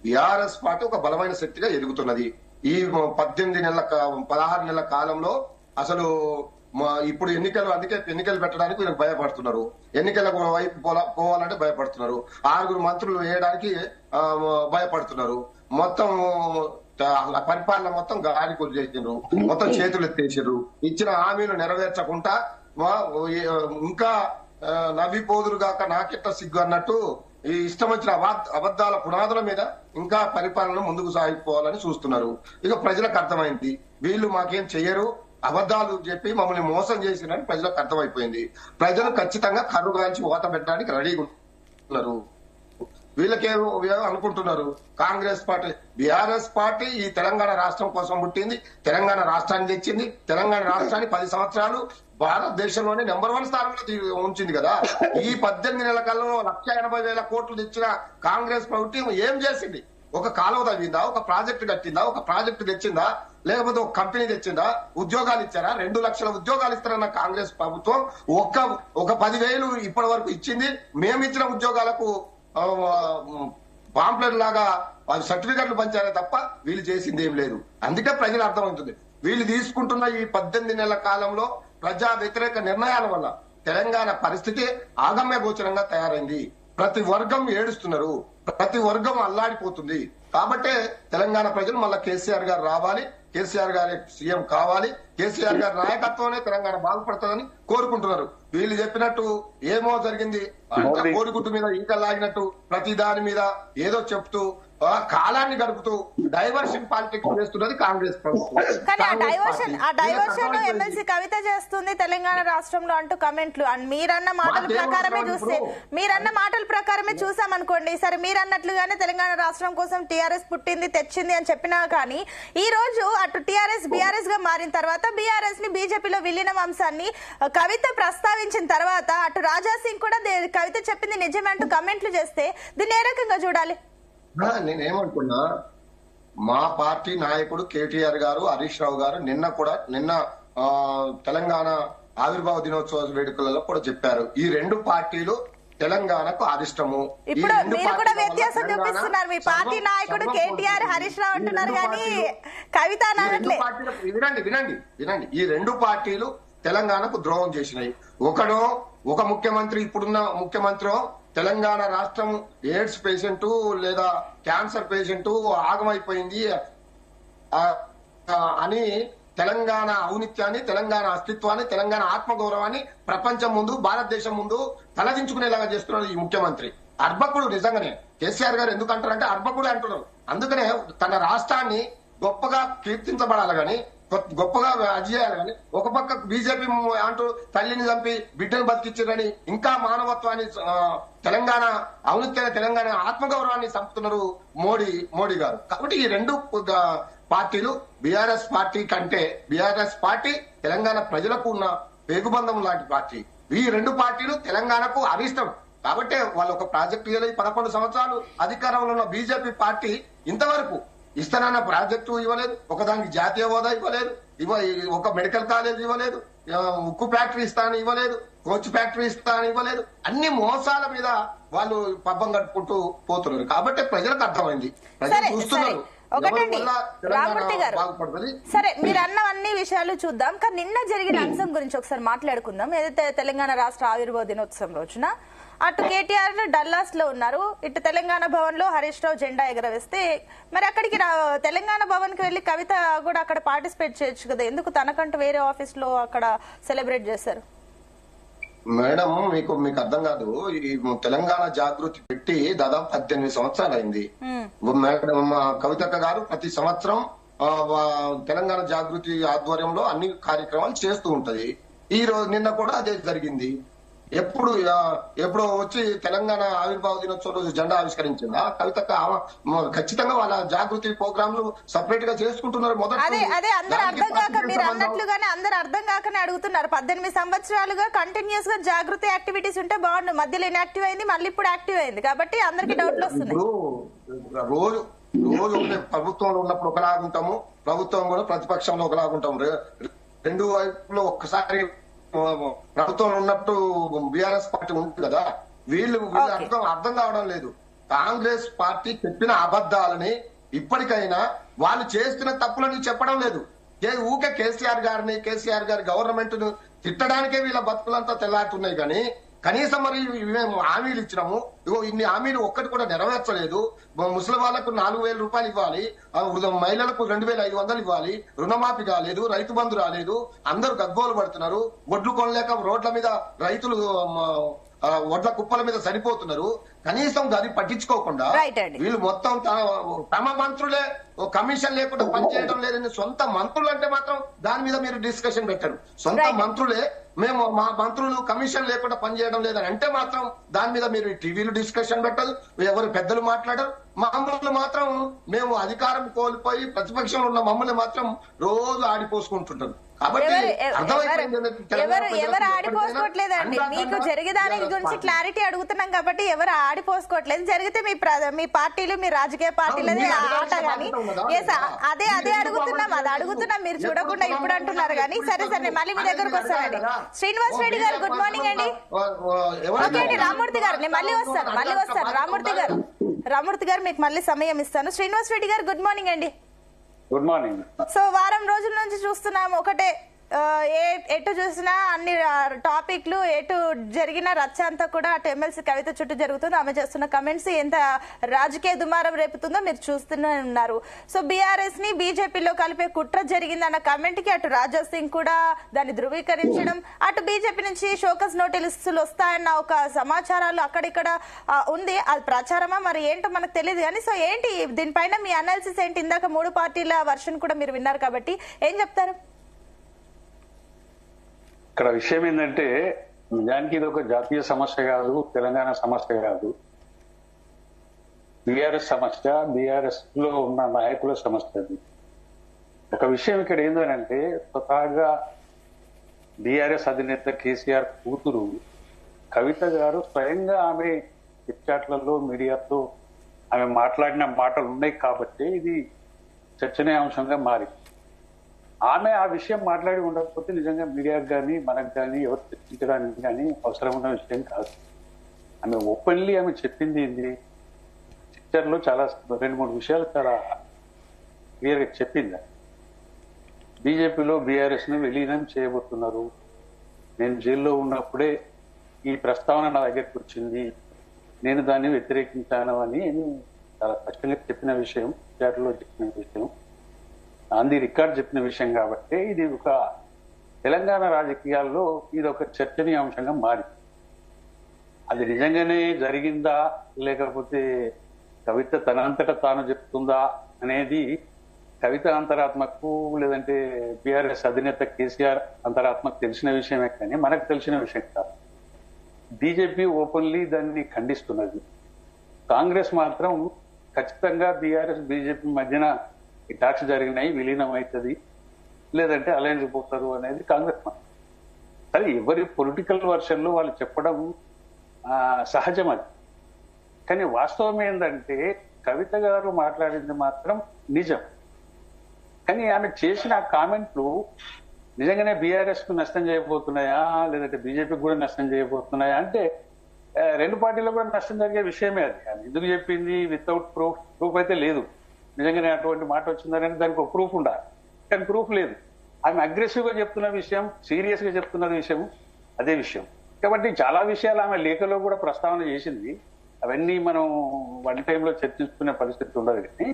బీఆర్ఎస్ పార్టీ ఒక బలమైన శక్తిగా ఎదుగుతున్నది. ఈ 16 నెలల కాలంలో అసలు ఇప్పుడు అందుకే ఎన్నికలు పెట్టడానికి వీళ్ళకి భయపడుతున్నారు. ఎన్నికల వైపు పోవాలంటే భయపడుతున్నారు. 6 మంత్రులు వేయడానికి భయపడుతున్నారు. మొత్తం పరిపాలన మొత్తం గాలి కొలిచేసారు, మొత్తం చేతులు ఎత్తేసారు. ఇచ్చిన హామీలు నెరవేర్చకుండా ఇంకా నవ్విపోదురు గాక నాకెట్ట సిగ్గు అన్నట్టు ఈ ఇష్టం వచ్చిన అబద్దాల పునాదుల మీద ఇంకా పరిపాలన ముందుకు సాగిపోవాలని చూస్తున్నారు. ఇక ప్రజలకు అర్థమైంది, వీళ్ళు మాకేం చెయ్యరు, అబద్దాలు చెప్పి మమ్మల్ని మోసం చేసిరని ప్రజలకు అర్థమైపోయింది. ప్రజలు ఖచ్చితంగా కర్రుగాల్చి ఓత పెట్టడానికి రెడీగా ఉన్నారు. వీళ్ళకేమో అనుకుంటున్నారు, కాంగ్రెస్ పార్టీ బీఆర్ఎస్ పార్టీ ఈ తెలంగాణ రాష్ట్రం కోసం పుట్టింది, తెలంగాణ రాష్ట్రాన్ని తెచ్చింది, తెలంగాణ రాష్ట్రాన్ని 10 సంవత్సరాలు భారతదేశంలోనే నెంబర్ 1 స్థానంలో ఉంచింది కదా. ఈ 18 నెలల కాలంలో 1,80,000 కోట్లు తెచ్చిన కాంగ్రెస్ ప్రభుత్వం ఏం చేసింది? ఒక కాలువ తవ్విందా, ఒక ప్రాజెక్టు కట్టిందా, ఒక ప్రాజెక్టు తెచ్చిందా, లేకపోతే ఒక కంపెనీ తెచ్చిందా, ఉద్యోగాలు ఇచ్చారా? 2 లక్షల ఉద్యోగాలు ఇస్తారన్న కాంగ్రెస్ ప్రభుత్వం ఒక 10,000 ఇప్పటి వరకు ఇచ్చింది. మేమిచ్చిన ఉద్యోగాలకు పాంప్లెట్ లాగా సర్టిఫికెట్లు పంచారే తప్ప వీళ్ళు చేసింది ఏం లేదు. అందుకే ప్రజలు అర్థమవుతుంది, వీళ్ళు తీసుకుంటున్న ఈ 18 నెలల కాలంలో ప్రజా వ్యతిరేక నిర్ణయాల వల్ల తెలంగాణ పరిస్థితి ఆగమ్య గోచరంగా తయారైంది. ప్రతి వర్గం ఏడుస్తున్నారు, ప్రతి వర్గం అల్లాడిపోతుంది. కాబట్టే తెలంగాణ ప్రజలు మళ్ళా కేసీఆర్ గారు రావాలి, కేసీఆర్ గారి సీఎం కావాలి, కేసీఆర్ గారి నాయకత్వంలో తెలంగాణ బాగుపడుతుందని కోరుకుంటున్నారు. వీళ్ళు చెప్పినట్టు ఏమో జరిగింది, అంతా కోడిగుడ్డు మీద ఈకలు లాగినట్టు ప్రతి దాని మీద ఏదో చెప్తూ కాలాన్ని గడుపుతూ డైవర్షన్ పాలిటిక్స్ చేస్తున్నది కాంగ్రెస్ ప్రభుత్వం.
కానీ ఆ డైవర్షన్ ఎమ్మెల్సీ కవిత చేస్తుంది తెలంగాణ రాష్ట్రంలో అంటూ కమెంట్లు. అండ్ మీరన్న మాటల ప్రకారమే చూసామనుకోండి, సరే మీరన్నట్లుగానే తెలంగాణ రాష్ట్రం కోసం టీఆర్ఎస్ పుట్టింది తెచ్చింది అని చెప్పినా కానీ ఈ రోజు అటు టీఆర్ఎస్ బీఆర్ఎస్ గా మారిన తర్వాత బీఆర్ఎస్ ని బీజేపీలో విలీనం అంశాన్ని కవిత ప్రస్తావించిన తర్వాత అటు రాజా సింగ్ కూడా కవిత చెప్పింది నిజమే అంటూ కమెంట్లు చేస్తే దీన్ని ఏ రకంగా చూడాలి?
నేనేమనుకున్నా, మా పార్టీ నాయకుడు కేటీఆర్ గారు, హరీష్ రావు గారు నిన్న తెలంగాణ ఆవిర్భావ దినోత్సవ వేడుకలలో కూడా చెప్పారు, ఈ రెండు పార్టీలు తెలంగాణకు అరిష్టము.
ఇప్పుడు మీరు కూడా వ్యత్యాసం చూపిస్తున్నారు. మీ పార్టీ నాయకుడు కేటీఆర్ హరీష్ రావు అంటున్నారు కానీ కవిత
వినండి, ఈ రెండు పార్టీలు తెలంగాణకు ద్రోహం చేసినాయి. ఒక ముఖ్యమంత్రి, ఇప్పుడున్న ముఖ్యమంత్రి తెలంగాణ రాష్ట్రం ఎయిడ్స్ పేషెంట్ లేదా క్యాన్సర్ పేషెంట్ ఆగమైపోయింది అని తెలంగాణ ఔనిత్యాన్ని, తెలంగాణ అస్తిత్వాన్ని, తెలంగాణ ఆత్మగౌరవాన్ని ప్రపంచం ముందు, భారతదేశం ముందు తలదించుకునేలాగా చేస్తున్నారు ఈ ముఖ్యమంత్రి. అర్భకుడు. నిజంగానే కేసీఆర్ గారు ఎందుకు అంటారంటే అర్భకుడే అంటున్నారు. అందుకనే తన రాష్ట్రాన్ని గొప్పగా కీర్తించబడాలి గాని, గొప్పగా అజేయాలి కానీ ఒక పక్క బీజేపీ అంటూ తల్లిని చంపి బిడ్డను బతికించారని ఇంకా మానవత్వాన్ని, తెలంగాణ ఔన్నత్యాన్ని, తెలంగాణ ఆత్మగౌరవాన్ని చంపుతున్నారు మోడీ గారు. కాబట్టి ఈ రెండు పార్టీలు బీఆర్ఎస్ పార్టీ కంటే బీఆర్ఎస్ పార్టీ తెలంగాణ ప్రజలకు ఉన్న పేగుబంధం లాంటి పార్టీ. ఈ రెండు పార్టీలు తెలంగాణకు అరిష్టం. కాబట్టి వాళ్ళు ఒక ప్రాజెక్టు 11 సంవత్సరాలు అధికారంలో ఉన్న బీజేపీ పార్టీ ఇంతవరకు ఇస్తానన్న ప్రాజెక్టు ఇవ్వలేదు, ఒకదానికి జాతీయ హోదా ఇవ్వలేదు, ఒక మెడికల్ కాలేజ్ ఇవ్వలేదు, ఉక్కు ఫ్యాక్టరీ ఇస్తానని ఇవ్వలేదు, కోచ్ ఫ్యాక్టరీ ఇస్తానని ఇవ్వలేదు. అన్ని మోసాల మీద వాళ్ళు పబ్బం కట్టుకుంటూ పోతున్నారు. కాబట్టి ప్రజలకు అర్థమైంది, ప్రజలు చూస్తున్నారు.
ఒకటండి రామూర్తి గారు, సరే మీరు అన్న అన్ని విషయాలు చూద్దాం, కానీ నిన్న జరిగిన అంశం గురించి ఒకసారి మాట్లాడుకుందాం. ఏదైతే తెలంగాణ రాష్ట్ర ఆవిర్భావ దినోత్సవం రోజున అటు కేటీఆర్ డల్లాస్ లో ఉన్నారు, ఇటు తెలంగాణ భవన్ లో హరీష్ రావు జెండా ఎగరవేస్తే మరి అక్కడికి తెలంగాణ భవన్ కి వెళ్లి కవిత కూడా అక్కడ పార్టిసిపేట్ చేయొచ్చు కదా, ఎందుకు తనకంటూ వేరే ఆఫీస్ లో అక్కడ సెలబ్రేట్ చేశారు?
మేడం, మీకు అర్థం కాదు. ఈ తెలంగాణ జాగృతి పెట్టి దాదాపు 18 సంవత్సరాలు అయింది. మేడం కవితక్క గారు ప్రతి సంవత్సరం తెలంగాణ జాగృతి ఆధ్వర్యంలో అన్ని కార్యక్రమాలు చేస్తూ ఉంటది. నిన్న కూడా అదే జరిగింది. ఎప్పుడు వచ్చి తెలంగాణ ఆవిర్భావ దినోత్సవం రోజు జెండా ఆవిష్కరించిందా కవితక్క? ఖచ్చితంగా వాళ్ళ జాగృతి ప్రోగ్రాంలు సపరేట్ గా చేసుకుంటున్నారు.
అదే అందరు అర్థం కాక మీరు అన్నట్లుగానే అందరు అర్థం కాకనే అడుగుతున్నారు. 18 సంవత్సరాలుగా కంటిన్యూస్ గా జాగృతి యాక్టివిటీస్ ఉంటే బాగుండు, మధ్యలో ఇన్యాక్టివ్ అయింది, మళ్ళీ ఇప్పుడు యాక్టివ్ అయింది. కాబట్టి అందరికి డౌట్లు వస్తున్నాయి.
రోజు ప్రభుత్వంలో ఉన్నప్పుడు ఒకలాగుంటాము, ప్రభుత్వం కూడా ప్రతిపక్షంలో ఒకలాగుంటాము. రెండు వైపులో ఒక్కసారి ప్రభుత్వంలో ఉన్నట్టు బీఆర్ఎస్ పార్టీ ఉంటుంది కదా, వీళ్ళు అర్థం కావడం లేదు. కాంగ్రెస్ పార్టీ చెప్పిన అబద్దాలని ఇప్పటికైనా వాళ్ళు చేస్తున్న తప్పులని చెప్పడం లేదు. ఊకే కేసీఆర్ గారి గవర్నమెంట్ ను తిట్టడానికే వీళ్ళ బతుకులంతా తెల్లారుతున్నాయి. కానీ కనీసం మరి మేము హామీలు ఇచ్చినాము, ఇన్ని హామీలు ఒక్కటి కూడా నెరవేర్చలేదు. ముసలి వాళ్లకు 4,000 రూపాయలు ఇవ్వాలి, మహిళలకు 2,500 ఇవ్వాలి, రుణమాఫీ కాలేదు, రైతు బంధు రాలేదు, అందరూ గగ్గోలు పడుతున్నారు. ఒడ్లు కొనలేక రోడ్ల మీద రైతులు ఒడ్ల కుప్పల మీద సరిపోతున్నారు. కనీసం అది పట్టించుకోకుండా వీళ్ళు మొత్తం తమ మంత్రులే కమిషన్ లేకుండా పనిచేయడం లేదని సొంత మంత్రులు అంటే మాత్రం దాని మీద మీరు డిస్కషన్ పెట్టరు. సొంత మంత్రులే మేము మా మంత్రులు కమిషన్ లేకుండా పనిచేయడం లేదని అంటే మాత్రం దాని మీద మీరు టీవీలు డిస్కషన్ పెట్టదు, ఎవరు పెద్దలు మాట్లాడరు. మమ్మల్ని మాత్రం మేము అధికారం కోల్పోయి ప్రతిపక్షంలో ఉన్న మమ్మల్ని మాత్రం రోజు ఆడిపోసుకుంటుంటారు. కాబట్టి
ఎవరు ఆడిపోసుకోవట్లేదండి, మీకు జరిగే దాని గురించి క్లారిటీ అడుగుతున్నాం కాబట్టి ఎవరు ఆడిపోసుకోవట్లేదు. జరిగితే మీ పార్టీలు, మీ రాజకీయ పార్టీలదే ఆట కానీ అదే అడుగుతున్నాం మీరు చూడకుండా ఇప్పుడు అంటున్నారు కానీ. సరే మళ్ళీ మీ దగ్గరకు వస్తానండి. శ్రీనివాస్ రెడ్డి గారు గుడ్ మార్నింగ్ అండి. ఓకే అండి, రామూర్తి గారు నేను మళ్ళీ వస్తాను. రామూర్తి గారు మీకు మళ్ళీ సమయం ఇస్తాను. శ్రీనివాస్ రెడ్డి గారు గుడ్ మార్నింగ్ అండి.
Good morning.
సో వారం రోజుల నుంచి చూస్తున్నాము ఒకటే ఎటు చూసినా అన్ని టాపిక్లు ఎటు జరిగిన రచ్చ అంతా కూడా అటు ఎమ్మెల్సీ కవిత చుట్టూ జరుగుతుంది. ఆమె చేస్తున్న కమెంట్స్ ఎంత రాజకీయ దుమారం రేపుతుందో మీరు చూస్తూనే ఉన్నారు. సో బీఆర్ఎస్ ని బీజేపీలో కలిపే కుట్ర జరిగిందన్న కమెంట్ కి అటు రాజా సింగ్ కూడా దాన్ని ధృవీకరించడం, అటు బీజేపీ నుంచి షోకస్ నోటీసులు వస్తాయన్న ఒక సమాచారాలు అక్కడిక్కడ ఉంది. అది ప్రచారమా మరి ఏంటో మనకు తెలియదు కానీ, సో ఏంటి దీనిపైన మీ అనాలిసిస్ ఏంటి? ఇందాక 3 పార్టీల వర్షన్ కూడా మీరు విన్నారు కాబట్టి ఏం చెప్తారు?
ఇక్కడ విషయం ఏంటంటే నిజానికి ఇది ఒక జాతీయ సమస్య కాదు, తెలంగాణ సమస్య కాదు, బీఆర్ఎస్ సమస్య, బీఆర్ఎస్ లో ఉన్న నాయకుల సమస్య. అది ఒక విషయం ఇక్కడ ఏంటంటే స్వతహాగా బీఆర్ఎస్ అధినేత కేసీఆర్ కూతురు కవిత గారు స్వయంగా ఆమె చిట్చాట్లలో మీడియాతో ఆమె మాట్లాడిన మాటలు ఉన్నాయి కాబట్టి ఇది చర్చనీయాంశంగా మారింది. ఆమె ఆ విషయం మాట్లాడి ఉండకపోతే నిజంగా మీడియాకు కానీ మనకు కానీ ఎవరు చర్చించడానికి కానీ అవసరం ఉన్న విషయం కాదు. ఆమె ఓపెన్లీ ఆమె చెప్పింది ఏంది, పిక్చర్లో చాలా 2-3 విషయాలు చాలా క్లియర్గా చెప్పింది. బీజేపీలో బీఆర్ఎస్ ను విలీనం చేయబోతున్నారు, నేను జైల్లో ఉన్నప్పుడే ఈ ప్రస్తావన నా దగ్గరికి వచ్చింది, నేను దాన్ని వ్యతిరేకించాను అని చాలా స్పష్టంగా చెప్పిన విషయం, చాట్లో చెప్పిన విషయం, ఆన్ ది రికార్డ్ చెప్పిన విషయం. కాబట్టి ఇది ఒక తెలంగాణ రాజకీయాల్లో ఇది ఒక చర్చనీయాంశంగా మారింది. అది నిజంగానే జరిగిందా లేకపోతే కవిత తనంతట తాను చెప్తుందా అనేది కవిత అంతరాత్మకు లేదంటే బీఆర్ఎస్ అధినేత కేసీఆర్ అంతరాత్మకు తెలిసిన విషయమే కానీ మనకు తెలిసిన విషయం కాదు. బీజేపీ ఓపెన్లీ దాన్ని ఖండిస్తున్నది. కాంగ్రెస్ మాత్రం ఖచ్చితంగా బీఆర్ఎస్ బీజేపీ మధ్యన ఈ టాక్స్ జరిగినాయి, విలీనం అవుతుంది లేదంటే అలయన్స్ పోతారు అనేది కాంగ్రెస్ మాత్రం. సరే, ఎవరి పొలిటికల్ వర్షన్లు వాళ్ళు చెప్పడం సహజం. అది కానీ వాస్తవం ఏంటంటే కవిత గారు మాట్లాడింది మాత్రం నిజం. కానీ ఆమె చేసిన కామెంట్లు నిజంగానే బీఆర్ఎస్ కు నష్టం చేయబోతున్నాయా లేదంటే బీజేపీకి కూడా నష్టం చేయబోతున్నాయా అంటే 2 పార్టీలకు కూడా నష్టం జరిగే విషయమే. అది ఆమె ఎందుకు చెప్పింది వితౌట్ ప్రూఫ్ అయితే లేదు. నిజంగానే అటువంటి మాట వచ్చిందని దానికి ఒక ప్రూఫ్ ఉండాలి, కానీ ప్రూఫ్ లేదు. ఆమె అగ్రెసివ్ గా చెప్తున్న విషయం, సీరియస్ గా చెప్తున్న విషయం అదే విషయం. కాబట్టి చాలా విషయాలు ఆమె లేఖలో కూడా ప్రస్తావన చేసింది. అవన్నీ మనం వన్ టైంలో చర్చించుకునే పరిస్థితి ఉండదు. కానీ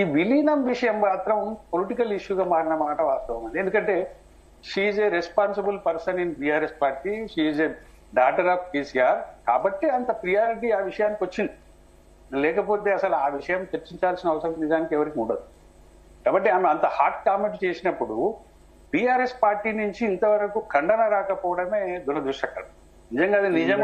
ఈ విలీనం విషయం మాత్రం పొలిటికల్ ఇష్యూగా మారిన మాట వాస్తవం అండి. ఎందుకంటే she's a responsible person in BRS party, she's a daughter of KCR. కాబట్టి అంత ప్రియారిటీ ఆ విషయానికి వచ్చింది. లేకపోతే అసలు ఆ విషయం చర్చించాల్సిన అవసరం నిజానికి ఎవరికి ఉండదు. కాబట్టి ఆమె అంత హాట్ కామెంట్ చేసినప్పుడు బీఆర్ఎస్ పార్టీ నుంచి ఇంతవరకు ఖండన రాకపోవడమే దురదృష్టకరం. నిజంగా అది నిజం.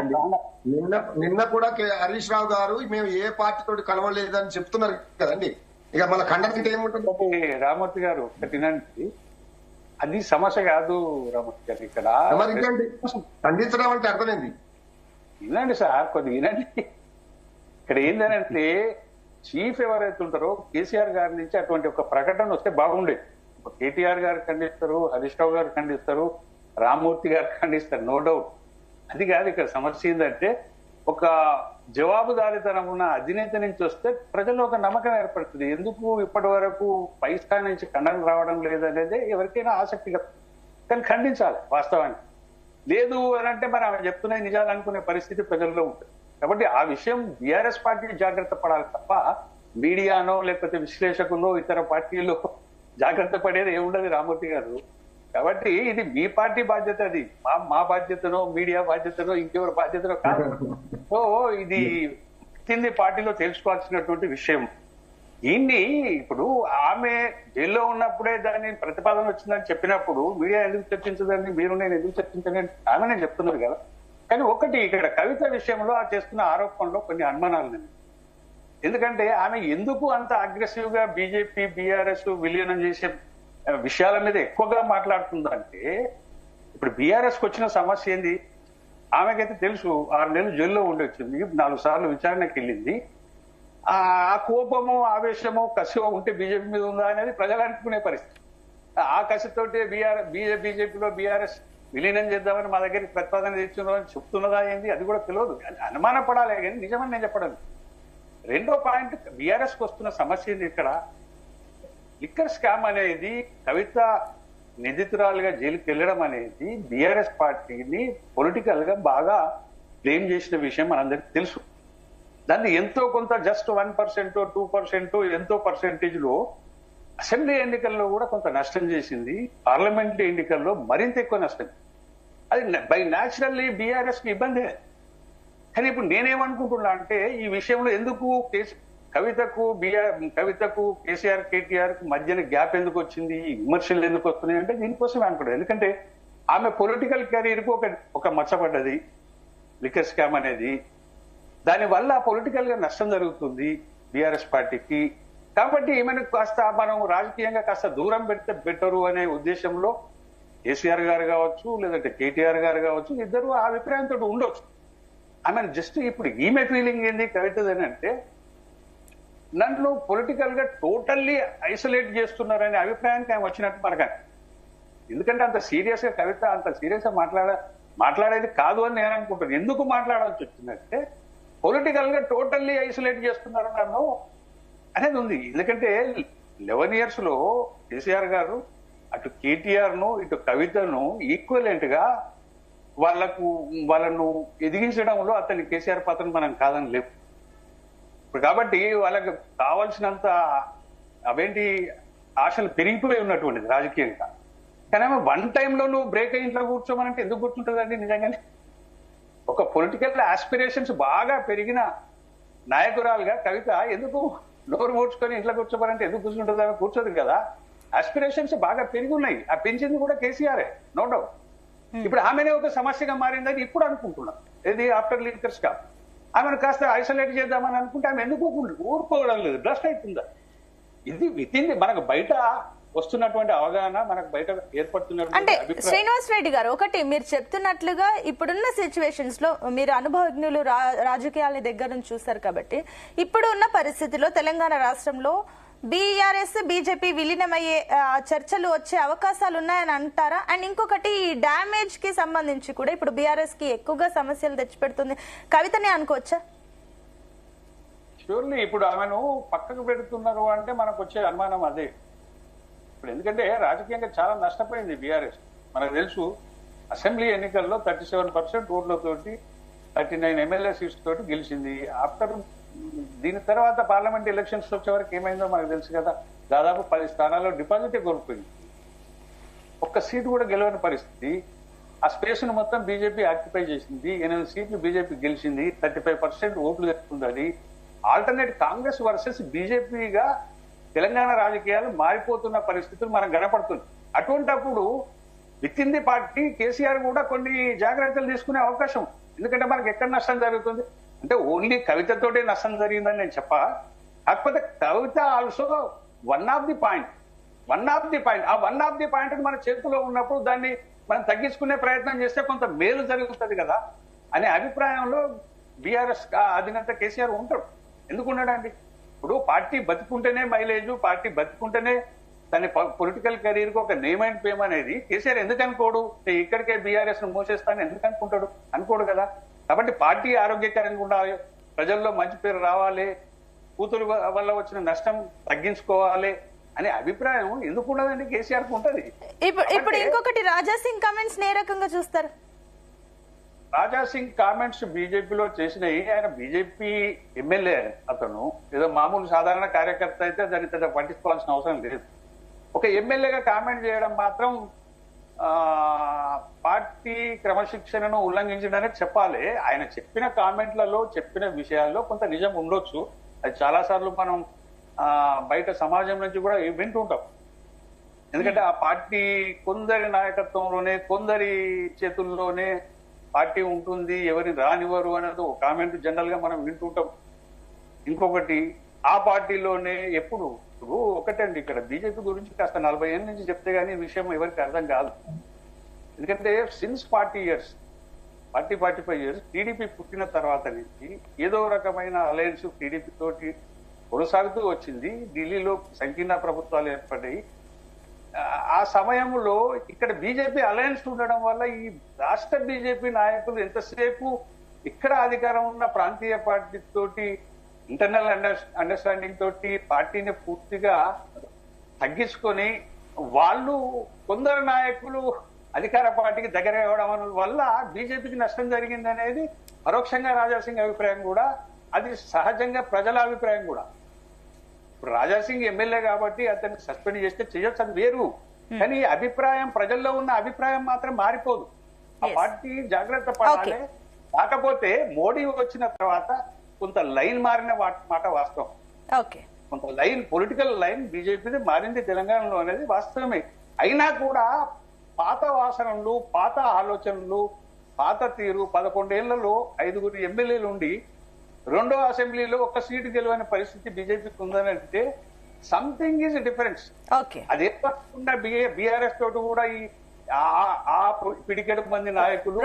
నిన్న కూడా హరీష్ రావు గారు మేము ఏ పార్టీతో కలవలేదని చెప్తున్నారు కదండి. ఇక మన ఖండన ఏముంటుంది?
రామూర్తి గారు ఒకటినండి, అది సమస్య కాదు రామూర్తి గారు. ఇక్కడ
ఖండించడం అంటే అర్థమైంది.
వినండి సార్, కొద్ది వినండి. ఇక్కడ ఏంటంటే చీఫ్ ఎవరైతే ఉంటారో కేసీఆర్ గారి నుంచి అటువంటి ఒక ప్రకటన వస్తే బాగుండేది. కేటీఆర్ గారు ఖండిస్తారు, హరీష్ రావు గారు ఖండిస్తారు, రామ్మూర్తి గారు ఖండిస్తారు, నో డౌట్. అది కాదు ఇక్కడ సమస్య. ఏంటంటే ఒక జవాబుదారీతనం ఉన్న అధినేత నుంచి వస్తే ప్రజల్లో ఒక నమ్మకం ఏర్పడుతుంది. ఎందుకు ఇప్పటి వరకు పై స్థాయి నుంచి ఖండన రావడం లేదనేది ఎవరికైనా ఆసక్తిగా, కానీ ఖండించాలి వాస్తవానికి. లేదు అని అంటే మరి ఆమె చెప్తున్నాయి నిజాలు అనుకునే పరిస్థితి ప్రజల్లో ఉంటుంది. కాబట్టి ఆ విషయం బీఆర్ఎస్ పార్టీ జాగ్రత్త పడాలి తప్ప మీడియానో లేకపోతే విశ్లేషకులు ఇతర పార్టీలు జాగ్రత్త పడేది ఏముండదు రామూర్తి గారు. కాబట్టి ఇది మీ పార్టీ బాధ్యత, అది మా బాధ్యతనో మీడియా బాధ్యతనో ఇంకెవరి బాధ్యతనో కాదు. సో ఇది కింది పార్టీలో తెలుసుకోవాల్సినటువంటి విషయం. దీన్ని ఇప్పుడు ఆమె జైల్లో ఉన్నప్పుడే దాన్ని ప్రతిపాదన వచ్చిందని చెప్పినప్పుడు మీడియా ఎందుకు చర్చించదని, మీరు నేను ఎందుకు చర్చించని ఆమె నేను చెప్తున్నారు కదా. కానీ ఒకటి ఇక్కడ కవిత విషయంలో ఆ చేస్తున్న ఆరోపణలో కొన్ని అనుమానాలు ఉన్నాయి. ఎందుకంటే ఆమె ఎందుకు అంత అగ్రెసివ్ గా బీజేపీ బీఆర్ఎస్ విలీనం చేసే విషయాల మీద ఎక్కువగా మాట్లాడుతుందంటే, ఇప్పుడు బీఆర్ఎస్ కు వచ్చిన సమస్య ఏంది? ఆమెకైతే తెలుసు 6 నెలలు జైల్లో ఉండి వచ్చింది, 4 సార్లు విచారణకి వెళ్ళింది. ఆ కోపము ఆవేశము కసిగా ఉంటే బీజేపీ మీద ఉందా అనేది ప్రజలు అనుకునే పరిస్థితి. ఆ కసితోటి బీజేపీలో బీఆర్ఎస్ విలీనం చేద్దామని మా దగ్గరికి ప్రతిపాదన తెచ్చున్నారని చెప్తున్నదా ఏంది అది కూడా తెలియదు. అనుమాన పడాలి కానీ నిజమని నేను చెప్పడం. రెండో పాయింట్, బీఆర్ఎస్ కు వస్తున్న సమస్య ఏంది? ఇక్కడ లిక్కర్ స్కామ్ అనేది కవిత నిందితురాలుగా జైలుకి వెళ్ళడం అనేది బీఆర్ఎస్ పార్టీని పొలిటికల్ గా బాగా బ్లేమ్ చేసిన విషయం మనందరికి తెలుసు. దాన్ని ఎంతో కొంత జస్ట్ 1%, 2% ఎంతో పర్సెంటేజ్ లో అసెంబ్లీ ఎన్నికల్లో కూడా కొంత నష్టం చేసింది, పార్లమెంట్ ఎన్నికల్లో మరింత ఎక్కువ నష్టం. అది బై న్యాచురల్లీ బీఆర్ఎస్ కి ఇబ్బంది. కానీ ఇప్పుడు నేనేమనుకుంటున్నా అంటే ఈ విషయంలో ఎందుకు కవితకు కేసీఆర్ కేటీఆర్ కు మధ్యన గ్యాప్ ఎందుకు వచ్చింది, విమర్శలు ఎందుకు వస్తున్నాయి అంటే దీనికోసమే అనుకుంటారు. ఎందుకంటే ఆమె పొలిటికల్ కెరీర్ కు ఒక మచ్చపడ్డది లిక్కర్ స్కామ్ అనేది. దానివల్ల పొలిటికల్ గా నష్టం జరుగుతుంది బీఆర్ఎస్ పార్టీకి. కాబట్టి ఈమెను కాస్త మనం రాజకీయంగా కాస్త దూరం పెడితే బెటరు అనే ఉద్దేశంలో కేసీఆర్ గారు కావచ్చు, లేదంటే కేటీఆర్ గారు కావచ్చు, ఇద్దరు ఆ అభిప్రాయంతో ఉండొచ్చు. ఆమె జస్ట్ ఇప్పుడు ఈమె ఫీలింగ్ ఏంది కవితదని అంటే నన్ను పొలిటికల్ గా టోటల్లీ ఐసోలేట్ చేస్తున్నారనే అభిప్రాయానికి ఆమె వచ్చినట్టు మనకు. ఎందుకంటే అంత సీరియస్ గా కవిత అంత సీరియస్ గా మాట్లాడేది కాదు అని నేను అనుకుంటాను. ఎందుకు మాట్లాడాల్సి వచ్చిందంటే పొలిటికల్ గా టోటల్లీ ఐసోలేట్ చేస్తున్నారు నన్ను అనేది ఉంది. ఎందుకంటే 11 years లో కేసీఆర్ గారు అటు కేటీఆర్ ను ఇటు కవితను ఈక్వలెంట్ గా వాళ్ళను ఎదిగించడంలో అతని కేసీఆర్ పాత్రను మనం కాదని లేవు. కాబట్టి వాళ్ళకి కావాల్సినంత అవేంటి ఆశలు పెరిగిపోయి ఉన్నటువంటిది రాజకీయంగా. కానీ ఆమె వన్ టైంలో నువ్వు బ్రేక్ అయ్యి ఇంట్లో కూర్చోమనంటే ఎందుకు కూర్చుంటుందండి? నిజంగానే ఒక పొలిటికల్ ఆస్పిరేషన్స్ బాగా పెరిగిన నాయకురాలుగా కవిత ఎందుకు నోరు మూడ్చుకొని ఇంట్లో కూర్చోమనంటే ఎందుకు కూర్చుంటుంది? ఆమె కూర్చోదు కదా. ఆస్పిరేషన్స్ బాగా పెరిగి ఉన్నాయి. ఆ పెంచింది కూడా కేసీఆరే, నో డౌట్. ఇప్పుడు ఆమెనే ఒక సమస్యగా మారిందని ఇప్పుడు అనుకుంటున్నాం. ఇది ఆఫ్టర్ లిక్కర్ స్కామ్ ఆమెను కాస్త ఐసోలేట్ చేద్దామని అనుకుంటే ఆమె ఎందుకు ఊరుకోవడం లేదు, బ్లస్ట్ అవుతుందా? ఇది వితింది మనకు బయట వస్తున్నటువంటి అవగాహన, మనకు బయట
అంటే
ఏర్పడుతున్నటువంటి
శ్రీనివాస్ రెడ్డి గారు, ఒకటి మీరు చెప్తున్నట్లుగా ఇప్పుడున్న సిచ్యువేషన్స్ లో మీరు అనుభవజ్ఞులు రాజకీయాల దగ్గర నుంచి చూస్తారు కాబట్టి ఇప్పుడు ఉన్న పరిస్థితిలో తెలంగాణ రాష్ట్రంలో బీఆర్ఎస్ బీజేపీ విలీనమయ్యే చర్చలు వచ్చే అవకాశాలు ఉన్నాయని అంటారా? అండ్ ఇంకొకటి ఈ డ్యామేజ్ కి సంబంధించి కూడా ఇప్పుడు బీఆర్ఎస్ కి ఎక్కువగా సమస్యలు తెచ్చిపెడుతుంది కవితనే అనుకోవచ్చా?
ష్యూర్లీ ఇప్పుడు ఆమెను పక్కకు పెడుతున్నారు అంటే మనకు వచ్చే అనుమానం అదే. ఇప్పుడు ఎందుకంటే రాజకీయంగా చాలా నష్టపోయింది బీఆర్ఎస్. మనకు తెలుసు అసెంబ్లీ ఎన్నికల్లో 37% ఓట్లతోటి 39 ఎమ్మెల్యే సీట్స్ తోటి గెలిచింది. ఆఫ్టర్ దీని తర్వాత పార్లమెంట్ ఎలక్షన్స్ వచ్చే వరకు ఏమైందో మనకు తెలుసు కదా. దాదాపు 10 స్థానాల్లో డిపాజిటే కోల్పోయింది. ఒక్క సీటు కూడా గెలవని పరిస్థితి. ఆ స్పేస్ ను మొత్తం బీజేపీ ఆక్యుపై చేసింది. 8 సీట్లు బీజేపీ గెలిచింది. 35% ఓట్లు తెచ్చుకుంది. ఆల్టర్నేట్ కాంగ్రెస్ వర్సెస్ బీజేపీగా తెలంగాణ రాజకీయాలు మారిపోతున్న పరిస్థితులు మనకు కనపడుతుంది. అటువంటప్పుడు with in the party KCR కూడా కొన్ని జాగ్రత్తలు తీసుకునే అవకాశం. ఎందుకంటే మనకి ఎక్కడ నష్టం జరుగుతుంది అంటే ఓన్లీ కవితతోటే నష్టం జరిగిందని నేను చెప్పా. కాకపోతే Kavitha also one of the point. ఆ వన్ ఆఫ్ ది పాయింట్ మన చేతిలో ఉన్నప్పుడు దాన్ని మనం తగ్గించుకునే ప్రయత్నం చేస్తే కొంత మేలు జరుగుతుంది కదా అనే అభిప్రాయంలో బీఆర్ఎస్ అధినేత కేసీఆర్ ఉంటాడు. ఎందుకు ఉన్నాడండి? ఇప్పుడు పార్టీ బతుకుంటేనే మైలేజ్, పార్టీ బతుకుంటేనే దాని పొలిటికల్ కెరీర్ కు ఒక నేమ్ అండ్ ఫేమ్ అనేది కేసీఆర్ ఎందుకు అనుకోడు? ఇక్కడికే బీఆర్ఎస్ ను మోసేస్తానని ఎందుకు అనుకుంటాడు? అనుకోడు కదా. కాబట్టి పార్టీ ఆరోగ్యకరంగా ఉండాలి, ప్రజల్లో మంచి పేరు రావాలి, కూతురు వల్ల వచ్చిన నష్టం తగ్గించుకోవాలి అనే అభిప్రాయం ఎందుకు ఉండదండి? కేసీఆర్ కు ఉంటది.
ఇప్పుడు ఇంకొకటి రాజాసింగ్ కామెంట్స్ ఏ రకంగా చూస్తారు?
రాజాసింగ్ కామెంట్స్ బీజేపీలో చేసినవి. ఆయన బీజేపీ ఎమ్మెల్యే, అతను ఏదో మామూలు సాధారణ కార్యకర్త అయితే దాన్ని పెద్ద పట్టించుకోవాల్సిన అవసరం లేదు. ఒక ఎమ్మెల్యేగా కామెంట్ చేయడం మాత్రం పార్టీ క్రమశిక్షణను ఉల్లంఘించడనే చెప్పాలి. ఆయన చెప్పిన కామెంట్లలో చెప్పిన విషయాల్లో కొంత నిజం ఉండొచ్చు. అది చాలా సార్లు మనం బయట సమాజం నుంచి కూడా వింటుంటాం. ఎందుకంటే ఆ పార్టీ కొందరి నాయకత్వంలోనే, కొందరి చేతుల్లోనే పార్టీ ఉంటుంది, ఎవరిని రానివ్వరు అనేది ఒక కామెంట్ జనరల్ గా మనం వింటుంటాం. ఇంకొకటి ఆ పార్టీలోనే ఎప్పుడు ఒకటండి, ఇక్కడ బీజేపీ గురించి కాస్త 40 ఏళ్ళ నుంచి చెప్తే గానీ ఈ విషయం ఎవరికి అర్థం కాదు. ఎందుకంటే సిన్స్ 45 years టీడీపీ పుట్టిన తర్వాత నుంచి ఏదో రకమైన అలయన్స్ టీడీపీ తోటి కొనసాగుతూ వచ్చింది. ఢిల్లీలో సంకీర్ణ ప్రభుత్వాలు ఏర్పడ్డాయి. ఆ సమయంలో ఇక్కడ బీజేపీ అలయన్స్ ఉండడం వల్ల ఈ రాష్ట్ర బీజేపీ నాయకులు ఎంతసేపు ఇక్కడ అధికారం ఉన్న ప్రాంతీయ పార్టీ తోటి ఇంటర్నల్ అండర్స్టాండింగ్ తోటి పార్టీని పూర్తిగా తగ్గించుకొని వాళ్ళు కొందరు నాయకులు అధికార పార్టీకి దగ్గర అవ్వడం వల్ల బీజేపీకి నష్టం జరిగింది అనేది పరోక్షంగా రాజాసింగ్ అభిప్రాయం కూడా, అది సహజంగా ప్రజల అభిప్రాయం కూడా. ఇప్పుడు రాజాసింగ్ ఎమ్మెల్యే కాబట్టి అతన్ని సస్పెండ్ చేస్తే చేయొచ్చు, అది వేరు. కానీ అభిప్రాయం, ప్రజల్లో ఉన్న అభిప్రాయం మాత్రం మారిపోదు. ఆ పార్టీ జాగ్రత్త పడాలి. కాకపోతే మోడీ వచ్చిన తర్వాత కొంత లైన్ మారిన మాట వాస్తవం. కొంత లైన్, పొలిటికల్ లైన్ బీజేపీది మారింది తెలంగాణలో అనేది వాస్తవమే. అయినా కూడా పాత వాసనలు, పాత ఆలోచనలు, పాత తీరు, 11 ఏళ్లలో 5 ఎమ్మెల్యేలు ఉండి 2వ అసెంబ్లీలో ఒక్క సీటు గెలవని పరిస్థితి బీజేపీకి ఉందని అంటే సంథింగ్ ఈజ్ డిఫరెన్స్. అదే కాకుండా బీఆర్ఎస్ తోటి కూడా ఆ పిడికెడు మంది నాయకులు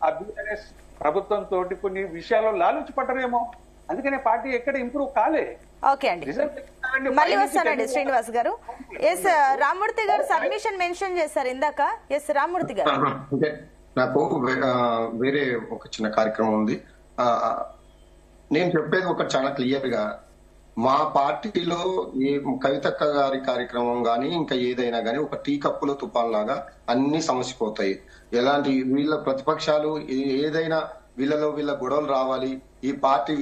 ఆ బీఆర్ఎస్ ప్రభుత్వం తోటి కొన్ని విషయాల్లో లాలుచి పట్టరేమో, అందుకనే పార్టీ ఎక్కడ ఇంప్రూవ్ కాలే.
ఓకే అండి, మళ్ళీ వస్తానండి శ్రీనివాస్ గారు. ఎస్ రామ్మూర్తి గారు సబ్మిషన్ మెన్షన్ చేశారు ఇందాక. ఎస్ రామ్మూర్తి గారు.
నాకు వేరే ఒక చిన్న కార్యక్రమం ఉంది. నేను చెప్పేది ఒక చాలా క్లియర్ గా, మా పార్టీలో ఏ కవితక్క గారి కార్యక్రమం గాని ఇంకా ఏదైనా గానీ ఒక టీ కప్పులో తుఫాన్ లాగా అన్ని సమసిపోతాయి. ఎలాంటి వీళ్ళ ప్రతిపక్షాలు ఏదైనా వీళ్ళ గొడవలు రావాలి, ఈ పార్టీ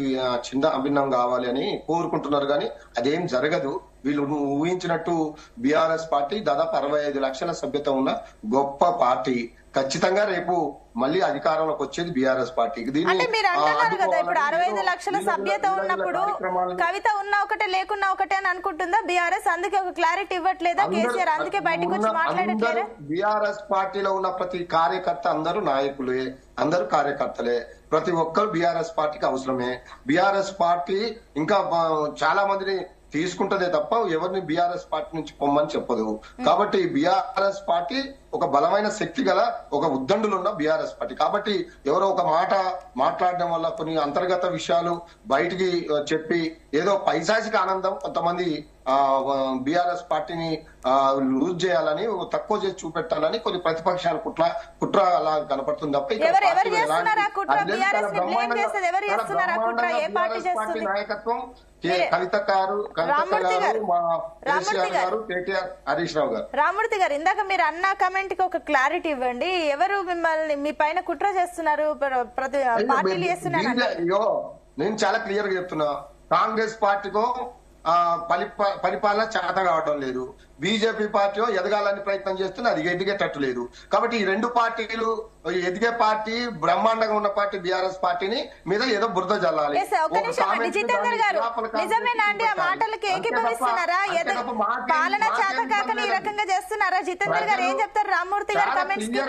చిన్న అభిన్నం కావాలి అని కోరుకుంటున్నారు, కానీ అదేం జరగదు. వీళ్ళు ఊహించినట్టు బీఆర్ఎస్ పార్టీ దాదాపు 65 లక్షల సభ్యత ఉన్న గొప్ప పార్టీ. ఖచ్చితంగా రేపు మళ్ళీ అధికారంలోకి వచ్చేది బీఆర్ఎస్ పార్టీ.
అంటే మీరు అంటున్నారు కదా, ఇప్పుడు 65 లక్షల సభ్యత ఉన్నప్పుడు కవిత ఉన్నా ఒకటే లేకున్నా ఒకటే అని అనుకుంటుందా బీఆర్ఎస్? అందుకే ఒక క్లారిటీ ఇవ్వట్లేదా కేసీఆర్? అందుకే బయటకు వచ్చి మాట్లాడట్లేదా?
బీఆర్ఎస్ పార్టీలో ఉన్న ప్రతి కార్యకర్త అందరూ నాయకులే, అందరూ కార్యకర్తలే. ప్రతి ఒక్కరు బీఆర్ఎస్ పార్టీకి అవసరమే. బీఆర్ఎస్ పార్టీ ఇంకా చాలా మందిని తీసుకుంటదే తప్ప ఎవరిని బీఆర్ఎస్ పార్టీ నుంచి పొమ్మని చెప్పదు. కాబట్టి బీఆర్ఎస్ పార్టీ ఒక బలమైన శక్తి గల ఒక ఉద్దండులు ఉన్న బీఆర్ఎస్ పార్టీ. కాబట్టి ఎవరో ఒక మాట మాట్లాడడం వల్ల కొన్ని అంతర్గత విషయాలు బయటికి చెప్పి ఏదో పైశాచిక ఆనందం కొంతమంది బీఆర్ఎస్ పార్టీని లూజ్ చేయాలని, తక్కువ చేసి చూపెట్టాలని కొన్ని ప్రతిపక్షాలు కుట్ర అలా కనపడుతుంది తప్ప పార్టీ నాయకత్వం కవిత గారు, మా కేసీఆర్ గారు, కేటీఆర్, హరీష్ రావు గారు.
రామ్మూర్తి గారు, ఇందాక మీరు అన్న కమెంట్ కి ఒక క్లారిటీ ఇవ్వండి. ఎవరు మిమ్మల్ని మీ పైన కుట్ర చేస్తున్నారు, పార్టీలు చేస్తున్నారు?
నేను చాలా క్లియర్ గా చెప్తున్నా, కాంగ్రెస్ పార్టీకో పరిపాలన చేత కావటం లేదు, బీజేపీ పార్టీ ఎదగాలని ప్రయత్నం చేస్తున్నా, అది ఎదిగేటట్టు లేదు. కాబట్టి ఈ రెండు పార్టీలు, ఎదిగే పార్టీ బ్రహ్మాండంగా ఉన్న పార్టీ బీఆర్ఎస్ పార్టీని మీద ఏదో బురద జల్లాలి.
జితేందర్ గారు, నిజమేనా అండి ఆ మాటలకి ఏకీభవిస్తున్నారా? పాలన చేత కాకని ఈ రకంగా చేస్తున్నారా? జితేందర్ గారు ఏం చెప్తారు రామ్మూర్తి గారు కమెంట్స్ కి?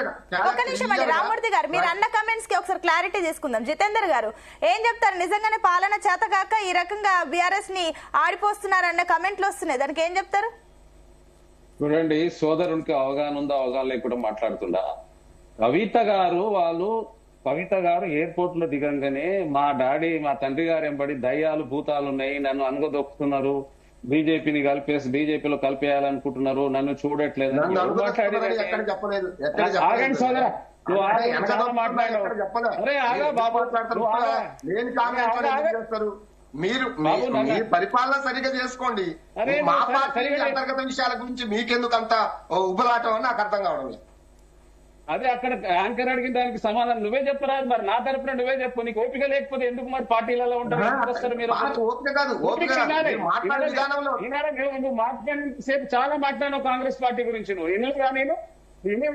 ఒక నిమిషం అండి రామ్మూర్తి గారు, మీరు అన్న కమెంట్స్ కి ఒకసారి క్లారిటీ తీసుకుందాం. జితేందర్ గారు ఏం చెప్తారు? నిజంగానే పాలన చేత కాక ఈ రకంగా బీఆర్ఎస్ ని ఆడిపోస్తున్నారన్న కమెంట్లు వస్తున్నాయి, దానికి ఏం చెప్తారు?
చూడండి, సోదరునికి అవగాహన ఉందా అవగాహన లేకుండా మాట్లాడుతుందా? కవిత గారు ఎయిర్పోర్ట్ లో దిగంగానే మా డాడీ, మా తండ్రి గారు ఎంబడి దయ్యాలు భూతాలు ఉన్నాయి, నన్ను అనగదొక్కుతున్నారు, బీజేపీని బీజేపీలో కలిపేయాలనుకుంటున్నారు, నన్ను చూడట్లేదు ఆగండి సోదరా,
మీరు మీ పరిపాలన సరిగా చేసుకోండి. మా పార్టీ అంతర్గత విషయాల గురించి మీకెందుకు అంత ఉబలాటం అని నాకు అర్థం కావడం లేదు.
అదే అక్కడ యాంకర్ అడిగిన దానికి సమాధానం నువ్వే చెప్పరా? మరి నా తరపున నువ్వే చెప్పు. నీకు ఓపిక లేకపోతే ఎందుకు మరి పార్టీలలో ఉంటారు?
ఓపిక కాదు,
సేపు చాలా మాట్లాడాను కాంగ్రెస్ పార్టీ గురించి. నువ్వు వినలేదా? నేను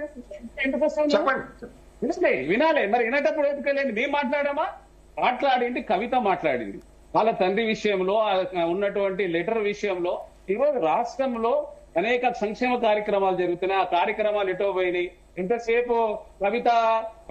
ఎందుకు వస్తాను? చెప్పండి, వినాలి. మరి వినేటప్పుడు ఓపిక లేదు. మేము మాట్లాడామా? మాట్లాడింది కవిత, మాట్లాడింది వాళ్ళ తండ్రి విషయంలో, ఉన్నటువంటి లెటర్ విషయంలో. ఈరోజు రాష్ట్రంలో అనేక సంక్షేమ కార్యక్రమాలు జరుగుతున్నాయి. ఆ కార్యక్రమాలు ఎటో పోయినాయి. ఇంతసేపు కవిత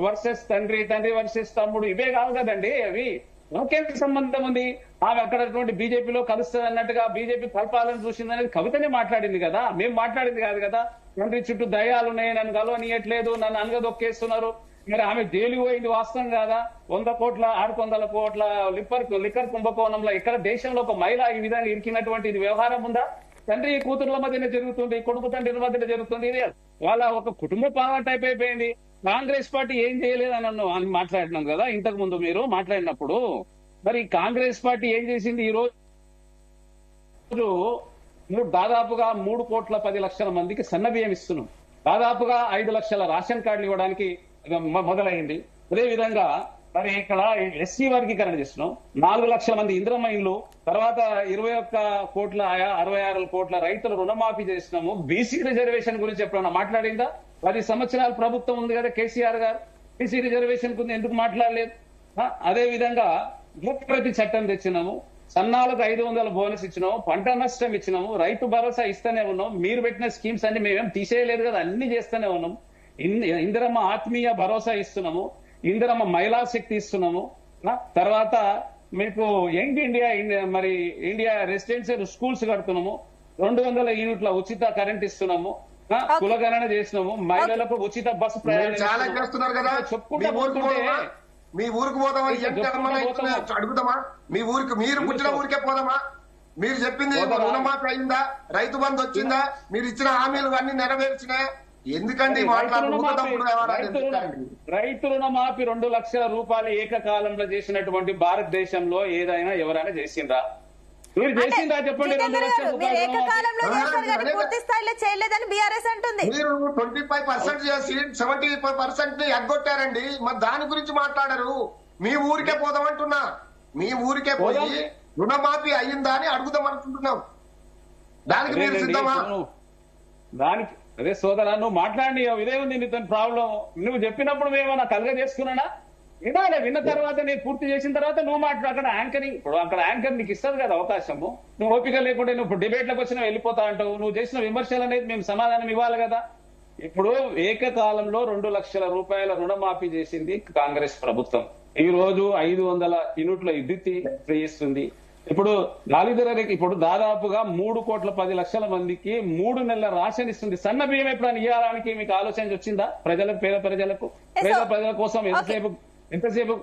వర్సెస్ తండ్రి, తండ్రి వర్సెస్ తమ్ముడు, ఇవే కాదు కదండి అవి. నాకేం సంబంధం ఉంది? ఆమె అక్కడ బీజేపీలో కలుస్తుంది అన్నట్టుగా బీజేపీ కలపాలని చూసిందనేది కవితనే మాట్లాడింది కదా, మేము మాట్లాడింది కాదు కదా. తండ్రి చుట్టూ దయాలు ఉన్నాయి, నన్ను కలవనీయట్లేదు, నన్ను అనగదొక్కేస్తున్నారు. మరి ఆమె జైలుకు పోయింది వాస్తవం కాదా? 100 కోట్ల 600 కోట్ల లిక్కర్ కుంభకోణంలో ఇక్కడ దేశంలో ఒక మహిళ ఈ విధంగా ఇరికినటువంటి ఇది వ్యవహారం ఉందా? తండ్రి కూతుర్ల మధ్యనే జరుగుతుంది, కొడుకు తండ్రిల మధ్యనే జరుగుతుంది. ఇది వాళ్ళ ఒక కుటుంబ పాలన టైప్ అయిపోయింది. కాంగ్రెస్ పార్టీ ఏం చేయలేదని మాట్లాడినాం కదా ఇంతకు ముందు మీరు మాట్లాడినప్పుడు. మరి కాంగ్రెస్ పార్టీ ఏం చేసింది? ఈ రోజు దాదాపుగా 3,10,00,000 మందికి సన్నబియ్యం ఇస్తున్నాం. దాదాపుగా 5 లక్షల రేషన్ కార్డులు ఇవ్వడానికి మొదలైంది. అదేవిధంగా మరి ఇక్కడ ఎస్సీ వర్గీకరణ చేస్తున్నాం. 4 లక్షల మంది ఇందిరమ్మ ఇల్లు, తర్వాత 21,66 కోట్ల రైతుల రుణమాఫీ చేసినాము. బీసీ రిజర్వేషన్ గురించి ఎప్పుడన్నా మాట్లాడిందా? 10 సంవత్సరాల ప్రభుత్వం ఉంది కదా కేసీఆర్ గారు, బీసీ రిజర్వేషన్ గురించి ఎందుకు మాట్లాడలేదు? అదే విధంగా భూప్రతి చట్టం తెచ్చినాము, సన్నాలకు 500 బోనస్ ఇచ్చినాము, పంట నష్టం ఇచ్చినాము, రైతు భరోసా ఇస్తూనే ఉన్నాం. మీరు పెట్టిన స్కీమ్స్ అన్ని మేమేం తీసేయలేదు కదా, అన్ని చేస్తూనే ఉన్నాం. ఇందిరమ్మ ఆత్మీయ భరోసా ఇస్తున్నాము, ఇందిరమ్మ మహిళా శక్తి ఇస్తున్నాము. తర్వాత మీకు యంగ్ ఇండియా మరి ఇండియా రెసిడెన్షియల్ స్కూల్స్ కడుతున్నాము, 200 యూనిట్ల ఉచిత కరెంట్ ఇస్తున్నాము, కులగణన చేసినాము, మహిళలకు ఉచిత బస్సు
చాలా చేస్తున్నారు కదా.
చెప్పుకుంటూ పోతుంటే
మీ ఊరికి పోదామని అడుగుదామా? మీ ఊరికి మీరు పుట్టిన ఊరికే పోదామా? మీరు చెప్పింది రుణమాఫీ అయిందా? రైతు బంధు వచ్చిందా? మీరు ఇచ్చిన హామీలు అన్ని నెరవేర్చినా? ఎందుకండి
రైతు రుణమాఫీ 2 లక్షల రూపాయలు ఏకకాలంలో చేసినటువంటి భారతదేశంలో ఏదైనా ఎవరైనా చేసిందా? మీరు చేసిందా చెప్పండి. 2 లక్షల
మీరు 25% చేసి 75% ని ఎగ్గొట్టారండి. మరి దాని గురించి మాట్లాడరు. మీ ఊరికే పోదామంటున్నా. మీ ఊరికే పోయి రుణమాఫీ అయ్యిందా అని అడుగుదాం అనుకుంటున్నాం. దానికి మీరు సిద్ధమా?
దానికి అదే సోదరా, నువ్వు మాట్లాడి ఇదే ఉంది నీతో ప్రాబ్లం. నువ్వు చెప్పినప్పుడు మేమన్నా కలగ చేసుకున్నానా? వినాలే. విన్న తర్వాత నేను పూర్తి చేసిన తర్వాత నువ్వు మాట్లాడు. అక్కడ యాంకరింగ్, ఇప్పుడు అక్కడ యాంకర్ నీకు ఇస్తుంది కదా అవకాశము. నువ్వు ఓపిక లేకుంటే నువ్వు డిబేట్లకు వచ్చినా వెళ్ళిపోతా అంటావు. నువ్వు చేసిన విమర్శలు అనేది మేము సమాధానం ఇవ్వాలి కదా. ఇప్పుడు ఏకకాలంలో 2 లక్షల రూపాయల రుణమాఫీ చేసింది కాంగ్రెస్ ప్రభుత్వం. ఈ రోజు 500 యూనిట్ల విద్యుత్ ఫ్రీ ఇస్తుంది. ఇప్పుడు ఇప్పుడు దాదాపుగా 3,10,00,000 మందికి 3 నెలల రేషన్ ఇస్తుంది. సన్న బియ్యం ఎప్పుడైనా ఇవ్వడానికి మీకు ఆలోచన వచ్చిందా? ప్రజలకు, పేద ప్రజల కోసం ఎంతసేపు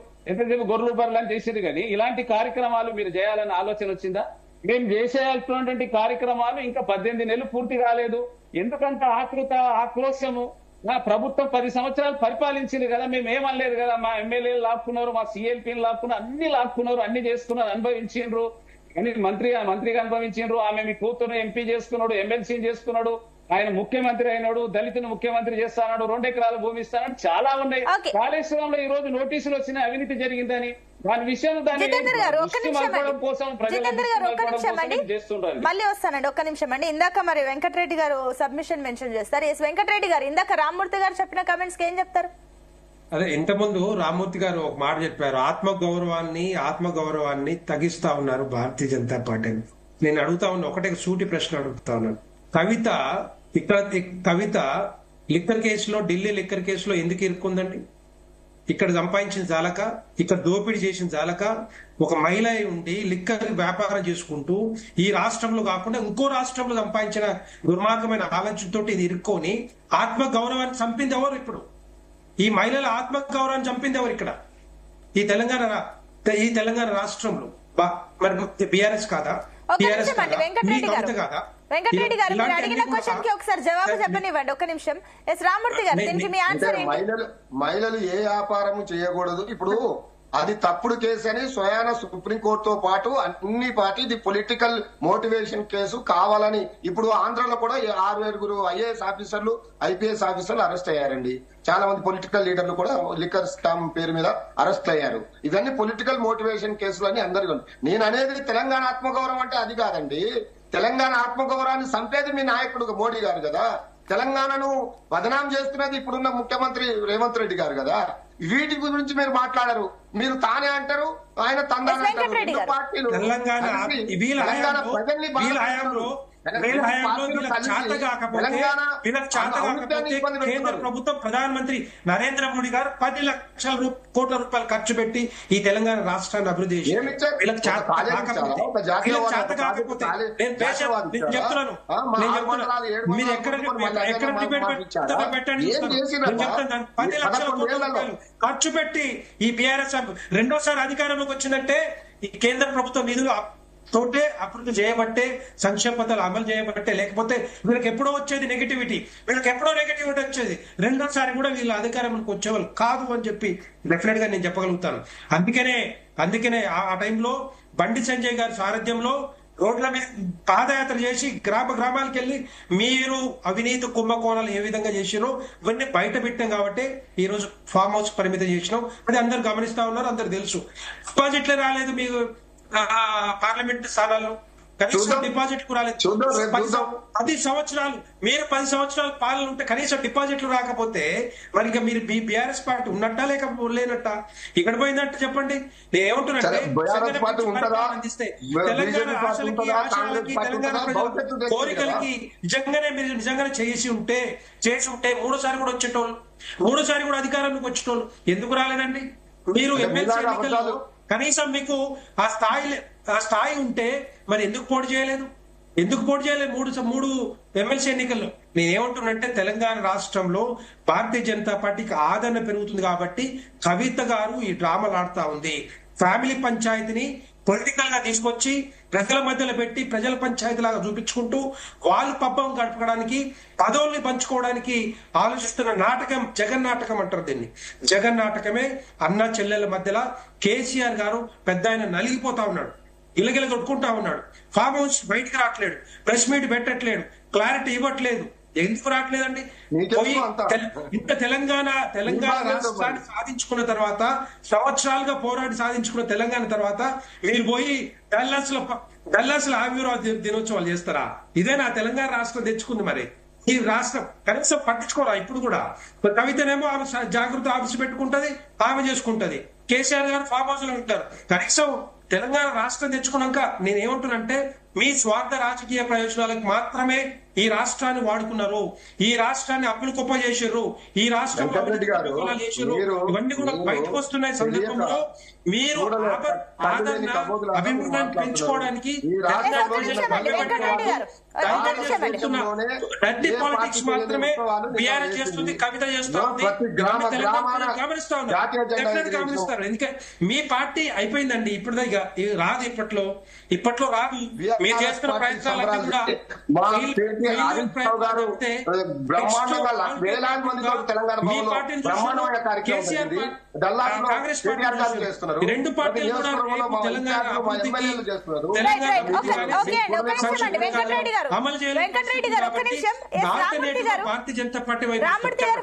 గొర్రెలు బర్రెలని చేసేది కానీ ఇలాంటి కార్యక్రమాలు మీరు చేయాలని ఆలోచన వచ్చిందా? మేము చేసేయాల్సినటువంటి కార్యక్రమాలు ఇంకా 18 నెలలు పూర్తి కాలేదు. ఎందుకంత ఆక్రోశము? నా ప్రభుత్వం 10 సంవత్సరాలు పరిపాలించింది కదా, మేము ఏమనలేదు కదా. మా ఎమ్మెల్యేలు లాక్కున్నారు, మా సిఎల్పీలు లాక్కున్నారు, అన్ని లాక్కున్నారు, అన్ని చేసుకున్నారు, అనుభవించిండ్రు. కానీ మంత్రిగా అనుభవించిండ్రు. ఆమె మీ కూతురు ఎంపీ చేసుకున్నాడు, ఎమ్మెల్సీని చేసుకున్నాడు, ఆయన ముఖ్యమంత్రి అయినాడు, దళితుని ముఖ్యమంత్రి చేస్తాడు, 2 ఎకరాల భూమి ఇస్తాడు, చాలా ఉన్నాయి. కాళేశ్వరంలో ఈ రోజు నోటీసులు వచ్చిన అవినీతి జరిగిందని దాని విషయం
మళ్ళీ వస్తానండి. ఒక్క నిమిషం అండి. ఇందాక మరి వెంకటరెడ్డి గారు సబ్మిషన్ మెన్షన్ చేస్తారు. ఎస్ వెంకటరెడ్డి గారు, ఇందాక రామ్మూర్తి గారు చెప్పిన కమెంట్స్ కి ఏం చెప్తారు?
అదే ఇంతకుముందు రామ్మూర్తి గారు ఒక మాట చెప్పారు, ఆత్మగౌరవాన్ని తగ్గిస్తా ఉన్నారు భారతీయ జనతా పార్టీ. నేను అడుగుతా ఉన్నా, ఒకటే సూటి ప్రశ్న అడుగుతా ఉన్నాను. కవిత లిక్కర్ కేసులో, ఢిల్లీ లిక్కర్ కేసులో ఎందుకు ఇరుక్కుందండి? ఇక్కడ సంపాదించిన చాలక, ఇక్కడ దోపిడీ చేసిన చాలక, ఒక మహిళ ఉండి లిక్కర్ వ్యాపారం చేసుకుంటూ ఈ రాష్ట్రంలో కాకుండా ఇంకో రాష్ట్రంలో సంపాదించిన దుర్మార్గమైన ఆలోచనతో ఇది ఇరుక్కొని ఆత్మగౌరవాన్ని చంపింది ఎవరు? ఇప్పుడు ఈ మహిళల ఆత్మగౌరవాన్ని చంపింది ఎవరు ఇక్కడ? ఈ తెలంగాణ రాష్ట్రంలో మరి బీఆర్ఎస్ కాదా?
వెంకటరెడ్డి గారు మీరు అడిగిన క్వశ్చన్ కి ఒకసారి జవాబు చెప్పనివ్వండి. ఒక్క నిమిషం. ఎస్ రామ్మూర్తి గారు, దీనికి మీ ఆన్సర్ ఏంటి?
మహిళలు ఏ వ్యాపారం చేయకూడదు. ఇప్పుడు అది తప్పుడు కేసు అని స్వయాన సుప్రీంకోర్టుతో పాటు అన్ని పార్టీ ఇది పొలిటికల్ మోటివేషన్ కేసు కావాలని ఇప్పుడు ఆంధ్రలో కూడా 6 ఐఏఎస్ ఆఫీసర్లు, ఐపీఎస్ ఆఫీసర్లు అరెస్ట్ అయ్యారండి. చాలా మంది పొలిటికల్ లీడర్లు కూడా లిక్కర్ స్కామ్ పేరు మీద అరెస్ట్ అయ్యారు. ఇవన్నీ పొలిటికల్ మోటివేషన్ కేసులు అని అందరికీ. నేను అనేది తెలంగాణ ఆత్మగౌరవం అంటే అది కాదండి. తెలంగాణ ఆత్మగౌరవాన్ని చంపేది మీ నాయకుడు మోడీ గారు కదా. తెలంగాణను బదనాం చేస్తున్నది ఇప్పుడున్న ముఖ్యమంత్రి రేవంత్ రెడ్డి గారు కదా. వీటి గురించి మీరు మాట్లాడరు. మీరు తానే అంటారు, ఆయన తందానే అంటారు. పార్టీలు తెలంగాణ ప్రజల్ని
కేంద్ర ప్రభుత్వం, ప్రధానమంత్రి నరేంద్ర మోడీ గారు 10 లక్షల కోట్ల రూపాయలు ఖర్చు పెట్టి ఈ తెలంగాణ రాష్ట్రాన్ని అభివృద్ధి చేశారు. వీళ్ళకి చేత కాకపోతే నేను చెప్తున్నాను, మీరు ఎక్కడ పెట్టండి, నేను చెప్తాను. 10 లక్షల కోట్ల రూపాయలు ఖర్చు పెట్టి ఈ బీఆర్ఎస్ రెండోసారి అధికారంలోకి వచ్చిందంటే ఈ కేంద్ర ప్రభుత్వ నిధులు తోటే అభివృద్ధి చేయబట్టే, సంక్షేమ పథకాలు అమలు చేయబట్టే. లేకపోతే వీళ్ళకి ఎప్పుడో వచ్చేది నెగిటివిటీ, వచ్చేది. రెండోసారి కూడా వీళ్ళ అధికారంలోకి వచ్చేవాళ్ళు కాదు అని చెప్పి డెఫినెట్ గా నేను చెప్పగలుగుతాను. అందుకనే ఆ టైంలో బండి సంజయ్ గారి సారథ్యంలో రోడ్ల మీద పాదయాత్ర చేసి గ్రామాలకు వెళ్ళి మీరు అవినీతి కుంభకోణాలు ఏ విధంగా చేసిరో ఇవన్నీ బయట పెట్టాం కాబట్టి ఈ రోజు ఫామ్ హౌస్ పరిమితం చేసినాం. అది అందరు గమనిస్తా ఉన్నారు, అందరు తెలుసు. డిపాజిట్లే రాలేదు మీకు పార్లమెంట్ స్థానాల్లో, కనీసం డిపాజిట్లు రాలేదు. 10 సంవత్సరాలు మీరు 10 సంవత్సరాలు పాలన ఉంటే కనీసం డిపాజిట్లు రాకపోతే మరి ఇంకా మీరు బీఆర్ఎస్ పార్టీ ఉన్నట్టా లేక లేనట్టా? ఇక్కడ పోయిందంటే చెప్పండి. నేను ఏమంటున్నానంటే అందిస్తే తెలంగాణ ఆశలకి ఆశయాలకి తెలంగాణ ప్రజల కోరికలకి నిజంగానే చేసి ఉంటే 3సారి కూడా వచ్చేటోళ్ళు, 3సారి కూడా అధికారంలోకి వచ్చేటోళ్ళు ఎందుకు రాలేదండి? మీరు ఎమ్మెల్సీ ఎన్నికల్లో కనీసం మీకు ఆ స్థాయి ఉంటే మరి ఎందుకు పోటీ చేయలేదు? మూడు ఎమ్మెల్సీ ఎన్నికల్లో. నేనేమంటున్నంటే తెలంగాణ రాష్ట్రంలో భారతీయ జనతా పార్టీకి ఆదరణ పెరుగుతుంది కాబట్టి కవిత గారు ఈ డ్రామాలు ఆడుతా ఉంది. ఫ్యామిలీ పంచాయతీని పొలిటికల్ గా తీసుకొచ్చి ప్రజల మధ్యలో పెట్టి ప్రజల పంచాయతీ లాగా చూపించుకుంటూ వాళ్ళు పబ్బం గడపడానికి పదవుల్ని పంచుకోవడానికి ఆలోచిస్తున్న నాటకం జగన్నాటకం అంటారు దీన్ని. జగన్నాటకమే. అన్న చెల్లెల మధ్యలో కేసీఆర్ గారు పెద్ద ఆయన నలిగిపోతా ఉన్నాడు, గిలగిల కొట్టుకుంటా ఉన్నాడు. ఫామ్ హౌస్ బయటికి రావట్లేడు, ప్రెస్ మీట్ పెట్టట్లేడు, క్లారిటీ ఇవ్వట్లేదు. ఎందుకు రావట్లేదండి? ఇంత తెలంగాణ రాష్ట్రాన్ని సాధించుకున్న తర్వాత, సంవత్సరాలుగా పోరాడి సాధించుకున్న తెలంగాణ తర్వాత మీరు పోయి డల్లాస్ లో ఆవిర్భావ దినోత్సవాలు చేస్తారా? ఇదే నా తెలంగాణ రాష్ట్రం తెచ్చుకుంది. మరి ఈ రాష్ట్రం కనీసం పట్టించుకోరా? ఇప్పుడు కూడా కవితనేమో ఆమె జాగృతి ఆఫీసు పెట్టుకుంటది, ఆమె చేసుకుంటది. కేసీఆర్ గారు ఫామ్ హౌస్ లో ఉంటారు. కనీసం తెలంగాణ రాష్ట్రం తెచ్చుకున్నాక నేనేమంటున్నంటే మీ స్వార్థ రాజకీయ ప్రయోజనాలకు మాత్రమే ఈ రాష్ట్రాన్ని వాడుకున్నారు, ఈ రాష్ట్రాన్ని అప్పులు కుప్ప చేసారు, ఈ రాష్ట్రంలో ఇవన్నీ కూడా బయటకు వస్తున్నాయి సందర్భంలో మీరు అభివృద్ధిని పెంచుకోవడానికి డర్టీ పాలిటిక్స్ మాత్రమే బీఆర్ఎస్ చేస్తుంది, కవిత చేస్తుంది. గమనిస్తా ఉన్నారు, గమనిస్తారు. ఎందుకంటే మీ పార్టీ అయిపోయిందండి. ఇప్పుడు రాదు, ఇప్పట్లో రాదు. మీరు చేస్తున్న ప్రయత్నాలన్నీ కూడా కాంగ్రెస్ పార్టీ రెండు పార్టీలు కూడా తెలంగాణ అమలు చేయాలి. భారతీయ జనతా పార్టీ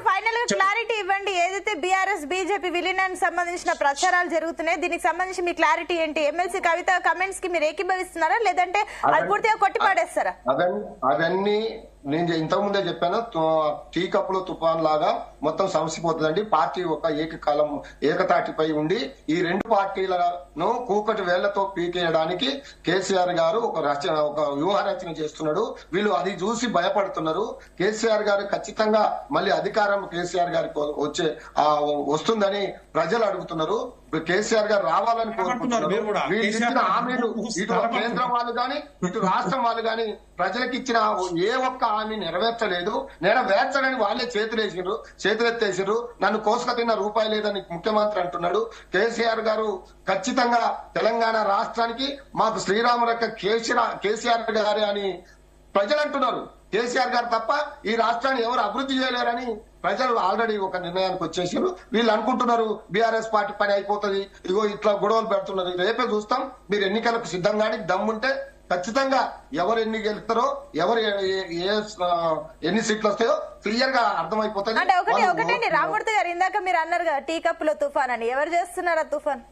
ఫైనల్ గా క్లారిటీ ఇవ్వండి. ఏదైతే బీఆర్ఎస్ బీజేపీ విలీనానికి సంబంధించిన ప్రచారాలు జరుగుతున్నాయి, దీనికి సంబంధించి మీ క్లారిటీ ఏంటి? ఎమ్మెల్సీ కవిత కమెంట్స్ కి మీరు ఏకీభవిస్తున్నారా లేదంటే అది పూర్తిగా కొట్టిపాడేస్తారా?
అవన్నీ నేను ఇంతకుముందే చెప్పాను, టీ కప్పులో తుఫాన్ లాగా మొత్తం సమసిపోతుందండి. పార్టీ ఒక ఏకతాటిపై ఉండి ఈ రెండు పార్టీలను కూకటి వేళ్లతో పీకేయడానికి కేసీఆర్ గారు ఒక వ్యూహ రచన చేస్తున్నాడు. వీళ్ళు అది చూసి భయపడుతున్నారు. కేసీఆర్ గారు ఖచ్చితంగా మళ్ళీ అధికారం కేసీఆర్ గారికి వస్తుందని ప్రజలు అడుగుతున్నారు. కేసీఆర్ గారు రావాలని కోరుకుంటున్నారు. వీళ్ళు ఇచ్చిన హామీలు ఇటు కేంద్రం వాళ్ళు గాని ఇటు రాష్ట్రం వాళ్ళు గాని ప్రజలకు ఇచ్చిన ఏ ఒక్క హామీ నెరవేర్చడని వాళ్ళే చేతులెత్తేసారు. నన్ను కోసుక తిన్న రూపాయి లేదని ముఖ్యమంత్రి అంటున్నాడు. కేసీఆర్ గారు ఖచ్చితంగా తెలంగాణ రాష్ట్రానికి మాకు శ్రీరామరక్క కేసీఆర్ గారే అని ప్రజలు అంటున్నారు. కేసీఆర్ గారు తప్ప ఈ రాష్ట్రాన్ని ఎవరు అభివృద్ధి చేయలేరని ప్రజలు ఆల్రెడీ ఒక నిర్ణయానికి వచ్చేసారు. వీళ్ళు అనుకుంటున్నారు బీఆర్ఎస్ పార్టీ పని అయిపోతుంది, ఇగో ఇట్లా గొడవలు పెడుతున్నారు. రేపే చూస్తాం. మీరు ఎన్నికలకు సిద్ధంగాని దమ్ముంటే ఖచ్చితంగా ఎవరు ఎన్ని గెలుస్తారో ఎవరు ఎన్ని సీట్లు వస్తాయో క్లియర్ గా అర్థమైపోతుంది.
అంటే ఒకటండి రామూర్తి గారు, ఇందాక మీరు అన్నారు కదా టీ కప్పులో తుఫాన్ అని, ఎవరు చేస్తున్నారా తుఫాన్?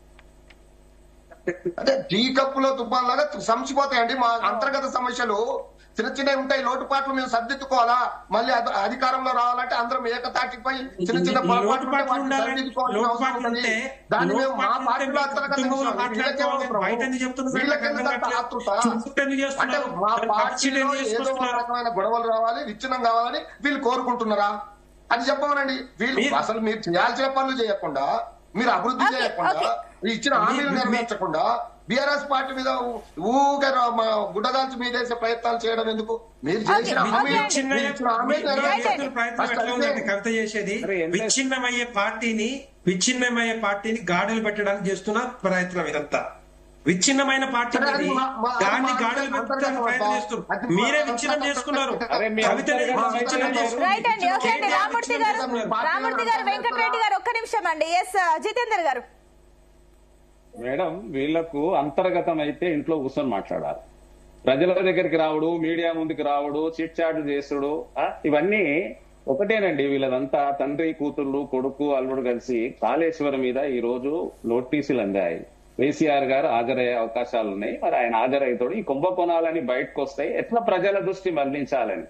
అంటే టీ కప్పులో తుఫాన్ లాగా సంచిపోతాయండి. మా అంతర్గత సమస్యలు చిన్నవి ఉంటాయి, లోటుపాట్లు మేము సర్దిద్దుకోవాలా. మళ్ళీ అధికారంలో రావాలంటే అందరం ఏకతాటిపై చిన్న పొరపాట్లు సర్దిద్దుకోవాల్సిన అవసరం ఉంటుంది. దాన్ని మేము మా పార్టీలో అంటే మా పార్టీలో ఏదో ఒక రకమైన గొడవలు రావాలి, విచ్ఛిన్నం కావాలని వీళ్ళు కోరుకుంటున్నారా అది చెప్పమనండి. వీళ్ళు అసలు మీరు చేయాల్సిన పనులు చేయకుండా, మీరు అభివృద్ధి చేయకుండా, ఇచ్చిన హామీలు నెరవేర్చకుండా బీఆర్ఎస్ పార్టీ మీద ఊగా గుడ్డదాల్చి మీదేసే ప్రయత్నాలు చేయడం ఎందుకు? మీరు చేసిన
కవిత చేసేది విచ్ఛిన్నమయ్యే పార్టీని గాడులు పెట్టడానికి చేస్తున్న ప్రయత్నం. ఇదంతా విచ్ఛిన్నమైన పార్టీ దాన్ని గాడులు పెట్టడానికి ప్రయత్నం చేస్తున్నారు. మీరే విచ్ఛిన్నం చేసుకున్నారు.
రామూర్తి గారు, వెంకటరెడ్డి గారు, ఒక్క నిమిషం అండి. ఎస్ జితేందర్ గారు.
మేడం, వీళ్లకు అంతర్గతం అయితే ఇంట్లో కూర్చొని మాట్లాడాలి. ప్రజల దగ్గరికి రావడు, మీడియా ముందుకు రావడు, చిట్ చాట్ చేసుడు, ఇవన్నీ ఒకటేనండి. వీళ్ళదంతా తండ్రి, కూతుళ్ళు, కొడుకు, అల్లుడు కలిసి కాళేశ్వరం మీద ఈ రోజు నోటీసులు అందాయి. కేసీఆర్ గారు హాజరయ్యే అవకాశాలు ఉన్నాయి. మరి ఆయన హాజరైతాడు. ఈ కుంభకోణాలని బయటకు వస్తాయి. ఎట్లా ప్రజల దృష్టి మళ్లించాలని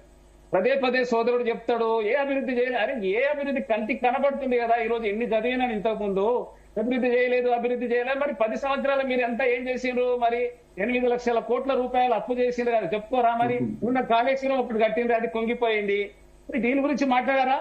పదే పదే సోదరుడు చెప్తాడు. ఏ అభివృద్ధి చేయాలి? అరే ఏ అభివృద్ధి కంటికి కనబడుతుంది కదా. ఈ రోజు ఎన్ని చదివినాను ఇంతకు ముందు, అభివృద్ధి చేయలేదు, అభివృద్ధి చేయలేదు. మరి 10 సంవత్సరాలు మీరు ఎంత ఏం చేసిండ్రు? మరి 8 లక్షల కోట్ల రూపాయలు అప్పు చేసిండ్రు కదా, చెప్పుకోరా? మరి ఉన్న కాళేశ్వరం ఇప్పుడు కట్టిండ్రు, అది కుంగిపోయింది. మరి దీని గురించి మాట్లాడారా?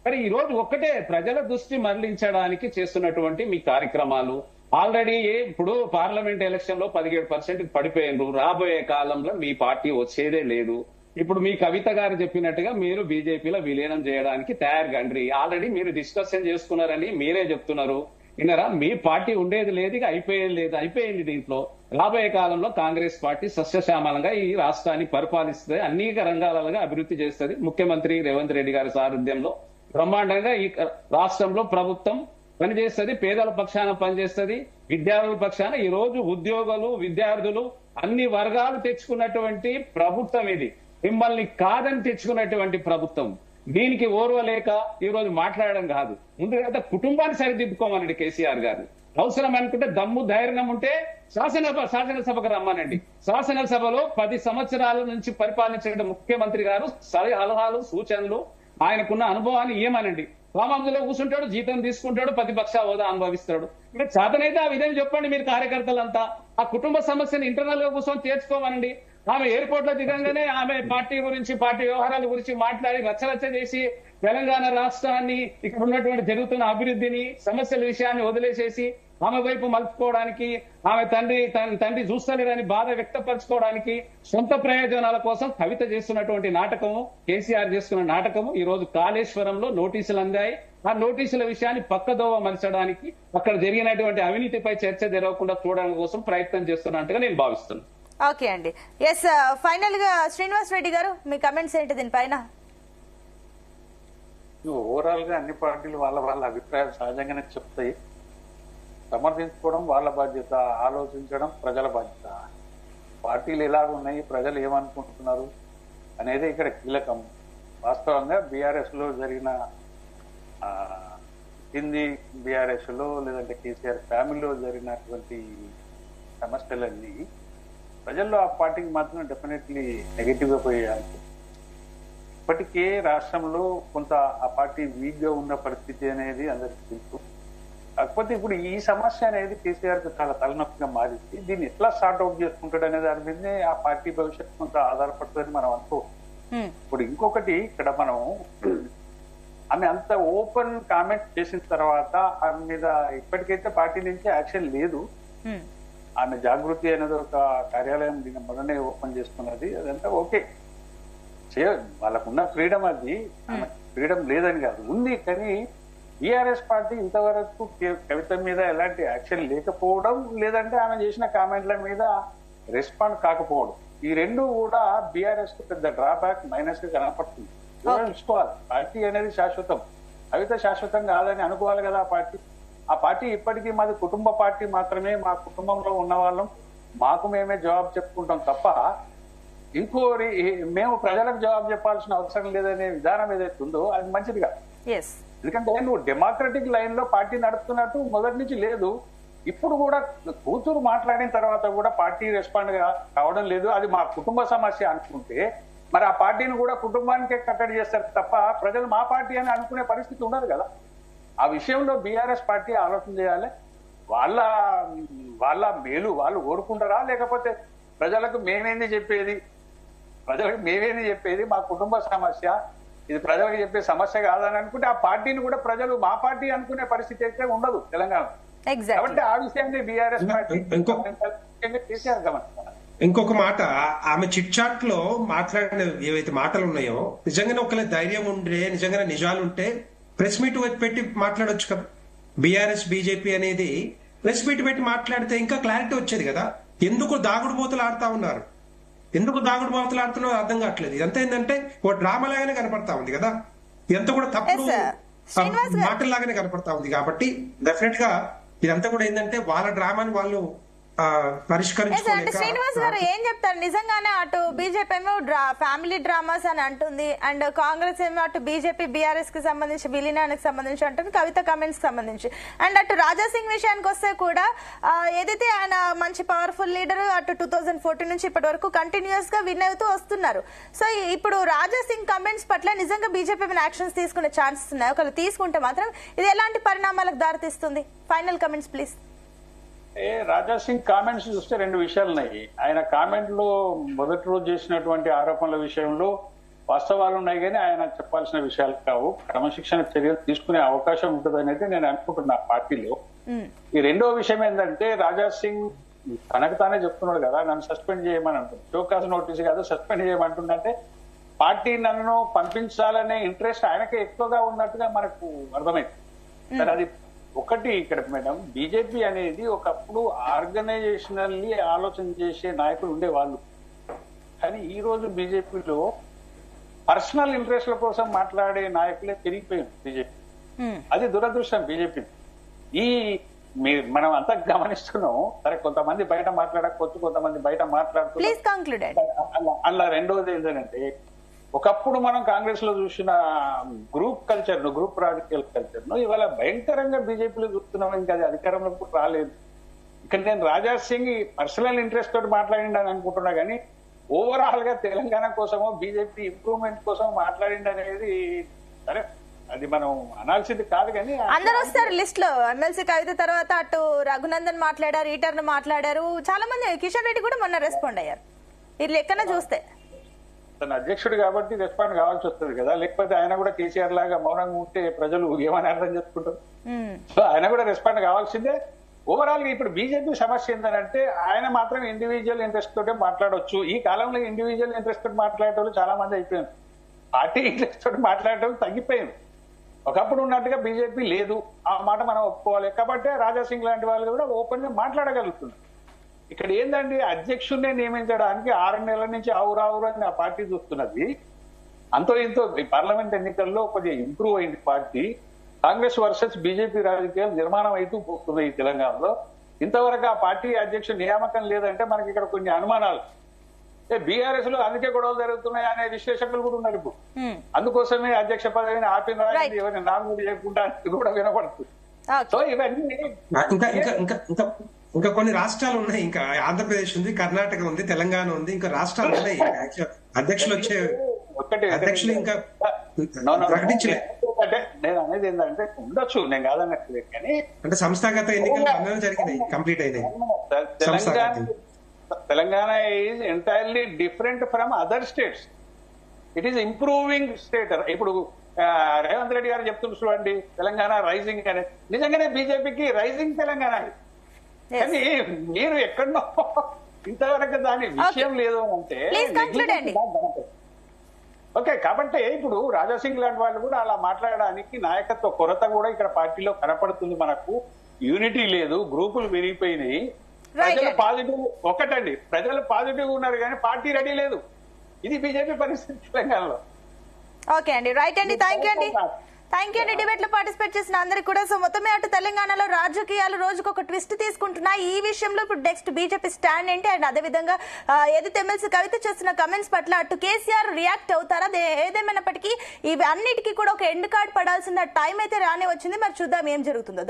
మరి ఈ రోజు ఒక్కటే ప్రజల దృష్టి మళ్లించడానికి చేస్తున్నటువంటి మీ కార్యక్రమాలు. ఆల్రెడీ ఇప్పుడు పార్లమెంట్ ఎలక్షన్ లో 17% పడిపోయిండ్రు. రాబోయే కాలంలో మీ పార్టీ వచ్చేదే లేదు. ఇప్పుడు మీ కవిత గారు చెప్పినట్టుగా మీరు బీజేపీలో విలీనం చేయడానికి తయారు కండ్రి. ఆల్రెడీ మీరు డిస్కషన్ చేసుకున్నారని మీరే చెప్తున్నారు. విన్నారా? మీ పార్టీ ఉండేది లేదు, ఇక అయిపోయింది. దీంట్లో రాబోయే కాలంలో కాంగ్రెస్ పార్టీ సస్యశ్యామలంగా ఈ రాష్ట్రాన్ని పరిపాలిస్తుంది, అనేక రంగాలుగా అభివృద్ధి చేస్తుంది. ముఖ్యమంత్రి రేవంత్ రెడ్డి గారి సారథ్యంలో బ్రహ్మాండంగా ఈ రాష్ట్రంలో ప్రభుత్వం పనిచేస్తుంది, పేదల పక్షాన పనిచేస్తుంది, విద్యార్థుల పక్షాన. ఈ రోజు ఉద్యోగులు, విద్యార్థులు అన్ని వర్గాలు తెచ్చుకున్నటువంటి ప్రభుత్వం ఇది. మిమ్మల్ని కాదని తెచ్చుకున్నటువంటి ప్రభుత్వం. దీనికి ఓర్వలేక ఈ రోజు మాట్లాడడం కాదు, ముందుగా కుటుంబాన్ని సరిదిద్దుకోమనండి కేసీఆర్ గారిని. అవసరం అనుకుంటే దమ్ము ధైర్యం ఉంటే శాసనసభకు రమ్మనండి. శాసనసభలో 10 సంవత్సరాల నుంచి పరిపాలించిన ముఖ్యమంత్రి గారు సలహాలు, సూచనలు, ఆయనకున్న అనుభవాన్ని ఏమనండి. వామంలో కూర్చుంటాడు, జీతం తీసుకుంటాడు, ప్రతిపక్ష హోదా అనుభవిస్తాడు. ఇంకా చేతనైతే ఆ విధంగా చెప్పండి. మీరు కార్యకర్తలంతా ఆ కుటుంబ సమస్యను ఇంటర్నల్ గా కూర్చొని చేర్చుకోమనండి. ఆమె ఎయిర్పోర్ట్ లో దిగంగానే ఆమె పార్టీ గురించి, పార్టీ వ్యవహారాల గురించి మాట్లాడి రచ్చరచ్చ చేసి తెలంగాణ రాష్ట్రాన్ని, ఇక్కడ ఉన్నటువంటి జరుగుతున్న అభివృద్ధిని, సమస్యల విషయాన్ని వదిలేసేసి ఆమె వైపు మలుపుకోవడానికి, ఆమె తండ్రి చూస్తలేదని బాధ వ్యక్తపరచుకోవడానికి, సొంత ప్రయోజనాల కోసం కవిత చేస్తున్నటువంటి నాటకము, కేసీఆర్ చేస్తున్న నాటకము. ఈ రోజు కాళేశ్వరంలో నోటీసులు అందాయి. ఆ నోటీసుల విషయాన్ని పక్కదోవ మలచడానికి, అక్కడ జరిగినటువంటి అవినీతిపై చర్చ జరగకుండా చూడడం కోసం ప్రయత్నం చేస్తున్నట్టుగా నేను భావిస్తున్నాను.
ఓకే అండి. ఎస్, ఫైనల్ గా శ్రీనివాస్ రెడ్డి గారు మీ కమెంట్స్ ఏంటి దీనిపైన?
ఓవరాల్ గా అన్ని పార్టీలు వాళ్ళ అభిప్రాయాలు సహజంగానే చెప్తాయి. సమర్థించుకోవడం వాళ్ళ బాధ్యత, ఆలోచించడం ప్రజల బాధ్యత. పార్టీలు ఎలాగ ఉన్నాయి, ప్రజలు ఏమనుకుంటున్నారు అనేది ఇక్కడ కీలకం. వాస్తవంగా బీఆర్ఎస్ లో జరిగిన హిందీ బీఆర్ఎస్ లో లేదంటే కేసీఆర్ ఫ్యామిలీలో జరిగినటువంటి సమస్యలన్నీ ప్రజల్లో ఆ పార్టీకి మాత్రం డెఫినెట్లీ నెగటివ్ గా పోయాయి. ఇప్పటికే రాష్ట్రంలో కొంత ఆ పార్టీ వీక్ గా ఉన్న పరిస్థితి అనేది అందరికీ తెలుసు. కాకపోతే ఇప్పుడు ఈ సమస్య అనేది కేసీఆర్ కు చాలా తలనొప్పిగా మారింది. దీన్ని ఎట్లా సార్ట్ అవుట్ చేసుకుంటాడు అనే దాని మీదనే ఆ పార్టీ భవిష్యత్తు కొంత ఆధారపడుతుందని మనం అనుకో. ఇప్పుడు ఇంకొకటి ఇక్కడ మనం ఆమె అంత ఓపెన్ కామెంట్ చేసిన తర్వాత ఆమె మీద ఇప్పటికైతే పార్టీ నుంచి యాక్షన్ లేదు. ఆమె జాగృతి అనేది ఒక కార్యాలయం దీన్ని మొదలనే ఓపెన్ చేసుకున్నది. అదంతా ఓకే, వాళ్ళకున్న ఫ్రీడమ్, అది ఫ్రీడమ్ లేదని కాదు, ఉంది. కానీ టీఆర్ఎస్ పార్టీ ఇంతవరకు కవిత మీద ఎలాంటి యాక్షన్ లేకపోవడం, లేదంటే ఆమె చేసిన కామెంట్ల మీద రెస్పాండ్ కాకపోవడం, ఈ రెండు కూడా బీఆర్ఎస్ కు పెద్ద డ్రాబ్యాక్, మైనస్ గా కనపడుతుంది. చూసుకోవాలి, పార్టీ అనేది శాశ్వతం, కవిత శాశ్వతం కాదని అనుకోవాలి కదా. ఆ పార్టీ ఇప్పటికీ మాది కుటుంబ పార్టీ మాత్రమే, మా కుటుంబంలో ఉన్న వాళ్ళం మాకు మేమే జవాబు చెప్పుకుంటాం తప్ప ఇంకోరి మేము ప్రజలకు జవాబు చెప్పాల్సిన అవసరం లేదనే విధానం ఏదైతే ఉందో అది మంచిదిగా. ఎందుకంటే నువ్వు డెమోక్రటిక్ లైన్ లో పార్టీ నడుపుతున్నట్టు మొదటి నుంచి లేదు. ఇప్పుడు కూడా కూతురు మాట్లాడిన తర్వాత కూడా పార్టీ రెస్పాండ్ కావడం లేదు. అది మా కుటుంబ సమస్య అనుకుంటే మరి ఆ పార్టీని కూడా కుటుంబానికే కట్టడి చేస్తారు తప్ప ప్రజలు మా పార్టీ అని అనుకునే పరిస్థితి ఉండదు కదా. ఆ విషయంలో బీఆర్ఎస్ పార్టీ ఆలోచన చేయాలి. వాళ్ళ మేలు వాళ్ళు కోరుకుంటారా, లేకపోతే ప్రజలకు మేమేంది చెప్పేది, మా కుటుంబ సమస్య ఇది ప్రజలకు చెప్పే సమస్య కాదని అనుకుంటే ఆ పార్టీని కూడా ప్రజలు మా పార్టీ అనుకునే పరిస్థితి అయితే ఉండదు తెలంగాణ. కాబట్టి ఆ విషయాన్ని బీఆర్ఎస్ పార్టీ కేసీఆర్ గమనిస్తారు.
ఇంకొక మాట, ఆమె చిట్ చాట్ లో మాట్లాడిన ఏవైతే మాటలు ఉన్నాయో నిజంగానే ఒకవేళ ధైర్యం ఉండే, నిజంగానే నిజాలు ఉంటే ప్రెస్ మీట్ పెట్టి మాట్లాడొచ్చు కదా. బీఆర్ఎస్ బీజేపీ అనేది ప్రెస్ మీట్ పెట్టి మాట్లాడితే ఇంకా క్లారిటీ వచ్చేది కదా. ఎందుకు దాగుడు మూతలు ఆడుతా ఉన్నారు, ఎందుకు దాగుడు మూతలు ఆడుతున్నారో అర్థం కావట్లేదు. ఇదంతా ఏంటంటే ఓ డ్రామా లాగానే కనపడతా ఉంది కదా, ఇదంతా కూడా తప్పుడు మాటల్లాగానే కనపడతా ఉంది. కాబట్టి డెఫినెట్ గా ఇదంతా కూడా ఏంటంటే వాళ్ళ డ్రామాని వాళ్ళు పరిష్కరించుకోలేక
శ్రీనివాస్ గారు ఏం చెప్తారు? నిజంగానే అటు బీజేపీ ఏమో ఫ్యామిలీ డ్రామాస్ అని అంటుంది, అండ్ కాంగ్రెస్ ఏమో అటు బీజేపీ బీఆర్ఎస్ కి సంబంధించి విలీనానికి సంబంధించి అంటుంది, కవిత కమెంట్స్ కి సంబంధించి. అండ్ అటు రాజాసింగ్ విషయానికి వస్తే కూడా ఏదైతే ఆయన మంచి పవర్ఫుల్ లీడర్, అటు 2014 నుంచి ఇప్పటి వరకు కంటిన్యూస్ గా విన్ అవుతూ వస్తున్నారు. సో ఇప్పుడు రాజాసింగ్ కమెంట్స్ పట్ల నిజంగా బీజేపీ యాక్షన్స్ తీసుకునే ఛాన్సెస్ ఉన్నాయి? ఒకవేళ తీసుకుంటే మాత్రం ఇది ఎలాంటి పరిణామాలకు దారితీస్తుంది? Final comments please.
Raja Singh comments చూస్తే రెండు విషయాలు ఉన్నాయి. ఆయన కామెంట్లు మొదటి రోజు చేసినటువంటి ఆరోపణల విషయంలో వాస్తవాలు ఉన్నాయి, కానీ ఆయన చెప్పాల్సిన విషయాలు కావు. క్రమశిక్షణ చర్యలు తీసుకునే అవకాశం ఉంటుందని అయితే నేను అనుకుంటున్నా పార్టీలో. ఈ రెండో విషయం ఏంటంటే, రాజాసింగ్ తనకు తానే చెప్తున్నాడు కదా, నన్ను సస్పెండ్ చేయమని అంటుంది. షోకాస్ నోటీస్ కాదు, సస్పెండ్ చేయమంటుందంటే పార్టీ నన్ను పంపించాలనే ఇంట్రెస్ట్ ఆయనకే ఎక్కువగా ఉన్నట్టుగా మనకు అర్థమైంది. సరే, అది ఒకటి ఇక్కడ మేడం. బీజేపీ అనేది ఒకప్పుడు ఆర్గనైజేషనల్లీ ఆలోచన చేసే నాయకులు ఉండేవాళ్ళు, కానీ ఈ రోజు బీజేపీలో పర్సనల్ ఇంట్రెస్ట్ల కోసం మాట్లాడే నాయకులే పెరిగిపోయింది బీజేపీ. అది దురదృష్టం బీజేపీ. మనం అంతా గమనిస్తున్నాం. సరే, కొంతమంది బయట మాట్లాడకపోవచ్చు, కొంతమంది బయట మాట్లాడుతున్నారు. అలా రెండోది ఏంటంటే, ఒకప్పుడు మనం కాంగ్రెస్ లో చూసిన గ్రూప్ కల్చర్ ను, గ్రూప్ రాజకీయాల కల్చర్ ను ఇవాళ భయంకరంగా బీజేపీలో చూస్తున్నాం. ఇంకా అది అధికారంలో కూడా రాలేదు. ఇక్కడ నేను రాజా సింగ్ పర్సనల్ ఇంట్రెస్ట్ తోటి మాట్లాడిండని అనుకుంటున్నా, కానీ ఓవరాల్ గా తెలంగాణ కోసమో బీజేపీ ఇంప్రూవ్మెంట్ కోసం మాట్లాడిండి అనేది సరే, అది మనం అనాల్సింది కాదు. కానీ
అందరూ వస్తారు లిస్ట్ లో. ఎమ్మెల్సీ కవిత తర్వాత అటు రఘునందన్ మాట్లాడారు, ఈటర్ను మాట్లాడారు, చాలా మంది. కిషన్ రెడ్డి కూడా మొన్న రెస్పాండ్ అయ్యారు. ఇది లెక్కన చూస్తే
తన అధ్యక్షుడు కాబట్టి రెస్పాండ్ కావాల్సి వస్తుంది కదా, లేకపోతే ఆయన కూడా కేసీఆర్ లాగా మౌనంగా ఉంటే ప్రజలు ఏమని అర్థం చేసుకుంటారు. సో ఆయన కూడా రెస్పాండ్ కావాల్సిందే. ఓవరాల్ గా ఇప్పుడు బీజేపీ సమస్య ఏంటంటే, ఆయన మాత్రం ఇండివిజువల్ ఇంట్రెస్ట్ తోటే మాట్లాడొచ్చు. ఈ కాలంలో ఇండివిజువల్ ఇంట్రెస్ట్ తోటి మాట్లాడేటోళ్ళు చాలా మంది అయిపోయారు. పార్టీ ఇంట్రెస్ట్ తోటి మాట్లాడటం తగ్గిపోయింది. ఒకప్పుడు ఉన్నట్టుగా బీజేపీ లేదు, ఆ మాట మనం ఒప్పుకోవాలి. కాబట్టి రాజాసింగ్ లాంటి వాళ్ళు కూడా ఓపెన్ గా మాట్లాడగలుగుతున్నారు. ఇక్కడ ఏంటంటే, అధ్యక్షుడినే నియమించడానికి 6 నెలల నుంచి ఆవురావురు అని ఆ పార్టీ చూస్తున్నది. అంతో ఇంతో పార్లమెంట్ ఎన్నికల్లో కొద్దిగా ఇంప్రూవ్ అయింది పార్టీ. కాంగ్రెస్ వర్సెస్ బీజేపీ రాజకీయాలు నిర్మాణం అవుతూ పోతున్నాయి ఈ తెలంగాణలో. ఇంతవరకు ఆ పార్టీ అధ్యక్షుడు నియామకం లేదంటే మనకి ఇక్కడ కొన్ని అనుమానాలు. బీఆర్ఎస్ లో అందుకే గొడవలు జరుగుతున్నాయి అనే విశ్లేషకులు కూడా ఉన్నారు ఇప్పుడు. అందుకోసమే అధ్యక్ష పదవిని ఆపిన ఎవరిని నామినేట్ చేయకుండా కూడా వినపడుతుంది. సో ఇవన్నీ
ఇంకా కొన్ని రాష్ట్రాలు ఉన్నాయి. ఇంకా ఆంధ్రప్రదేశ్ ఉంది, కర్ణాటక ఉంది, తెలంగాణ ఉంది, ఇంకా రాష్ట్రాలు ఉన్నాయి. అధ్యక్షులు వచ్చే అధ్యక్షులు ఇంకా ప్రకటించలేదు.
నేను అనేది ఏంటంటే, ఉండొచ్చు, నేను కాదన్నట్లేదు, కానీ
అంటే సంస్థాగత ఎన్నికలు జరిగినాయి, కంప్లీట్ అయినాయి.
Telangana is entirely different from other states. It is improving state. ఇప్పుడు రేవంత్ రెడ్డి గారు చెప్తున్నారు చూడండి, తెలంగాణ రైజింగ్ అనేది. నిజంగానే బీజేపీకి రైజింగ్ తెలంగాణ, కానీ మీరు ఎక్కడో ఇంతవరకు దాని విషయం లేదు అంటే. ఓకే, కాబట్టి ఇప్పుడు రాజాసింగ్ లాంటి వాళ్ళు కూడా అలా మాట్లాడడానికి నాయకత్వ కొరత కూడా ఇక్కడ పార్టీలో కనపడుతుంది. మనకు యూనిటీ లేదు, గ్రూపులు విరిగిపోయినాయి. ప్రజలు పాజిటివ్ ఒకటండి, ప్రజలు పాజిటివ్ ఉన్నారు కానీ పార్టీ రెడీ లేదు. ఇది బీజేపీ పరిస్థితి తెలంగాణలో.
ఓకే అండి, రైట్ అండి, థ్యాంక్ యూ అండి. థ్యాంక్ యూ అండి. డిబేట్ లో పార్టిసిపేట్ చేసిన అందరికి కూడా. సో మొత్తమే అటు తెలంగాణలో రాజకీయాలు రోజుకు ఒక ట్విస్ట్ తీసుకుంటున్నాయి. ఈ విషయంలో ఇప్పుడు నెక్స్ట్ బీజేపీ స్టాండ్ ఏంటి, అండ్ అదే విధంగా ఏదైతే ఎమ్మెల్సీ కవిత చేస్తున్న కమెంట్స్ పట్ల అటు కేసీఆర్ రియాక్ట్ అవుతారా? ఏదేమైనప్పటికీ ఇవి అన్నిటికీ కూడా ఒక ఎండ్ కార్డ్ పడాల్సిన టైం అయితే రానే వచ్చింది. మరి చూద్దాం ఏం జరుగుతుందో.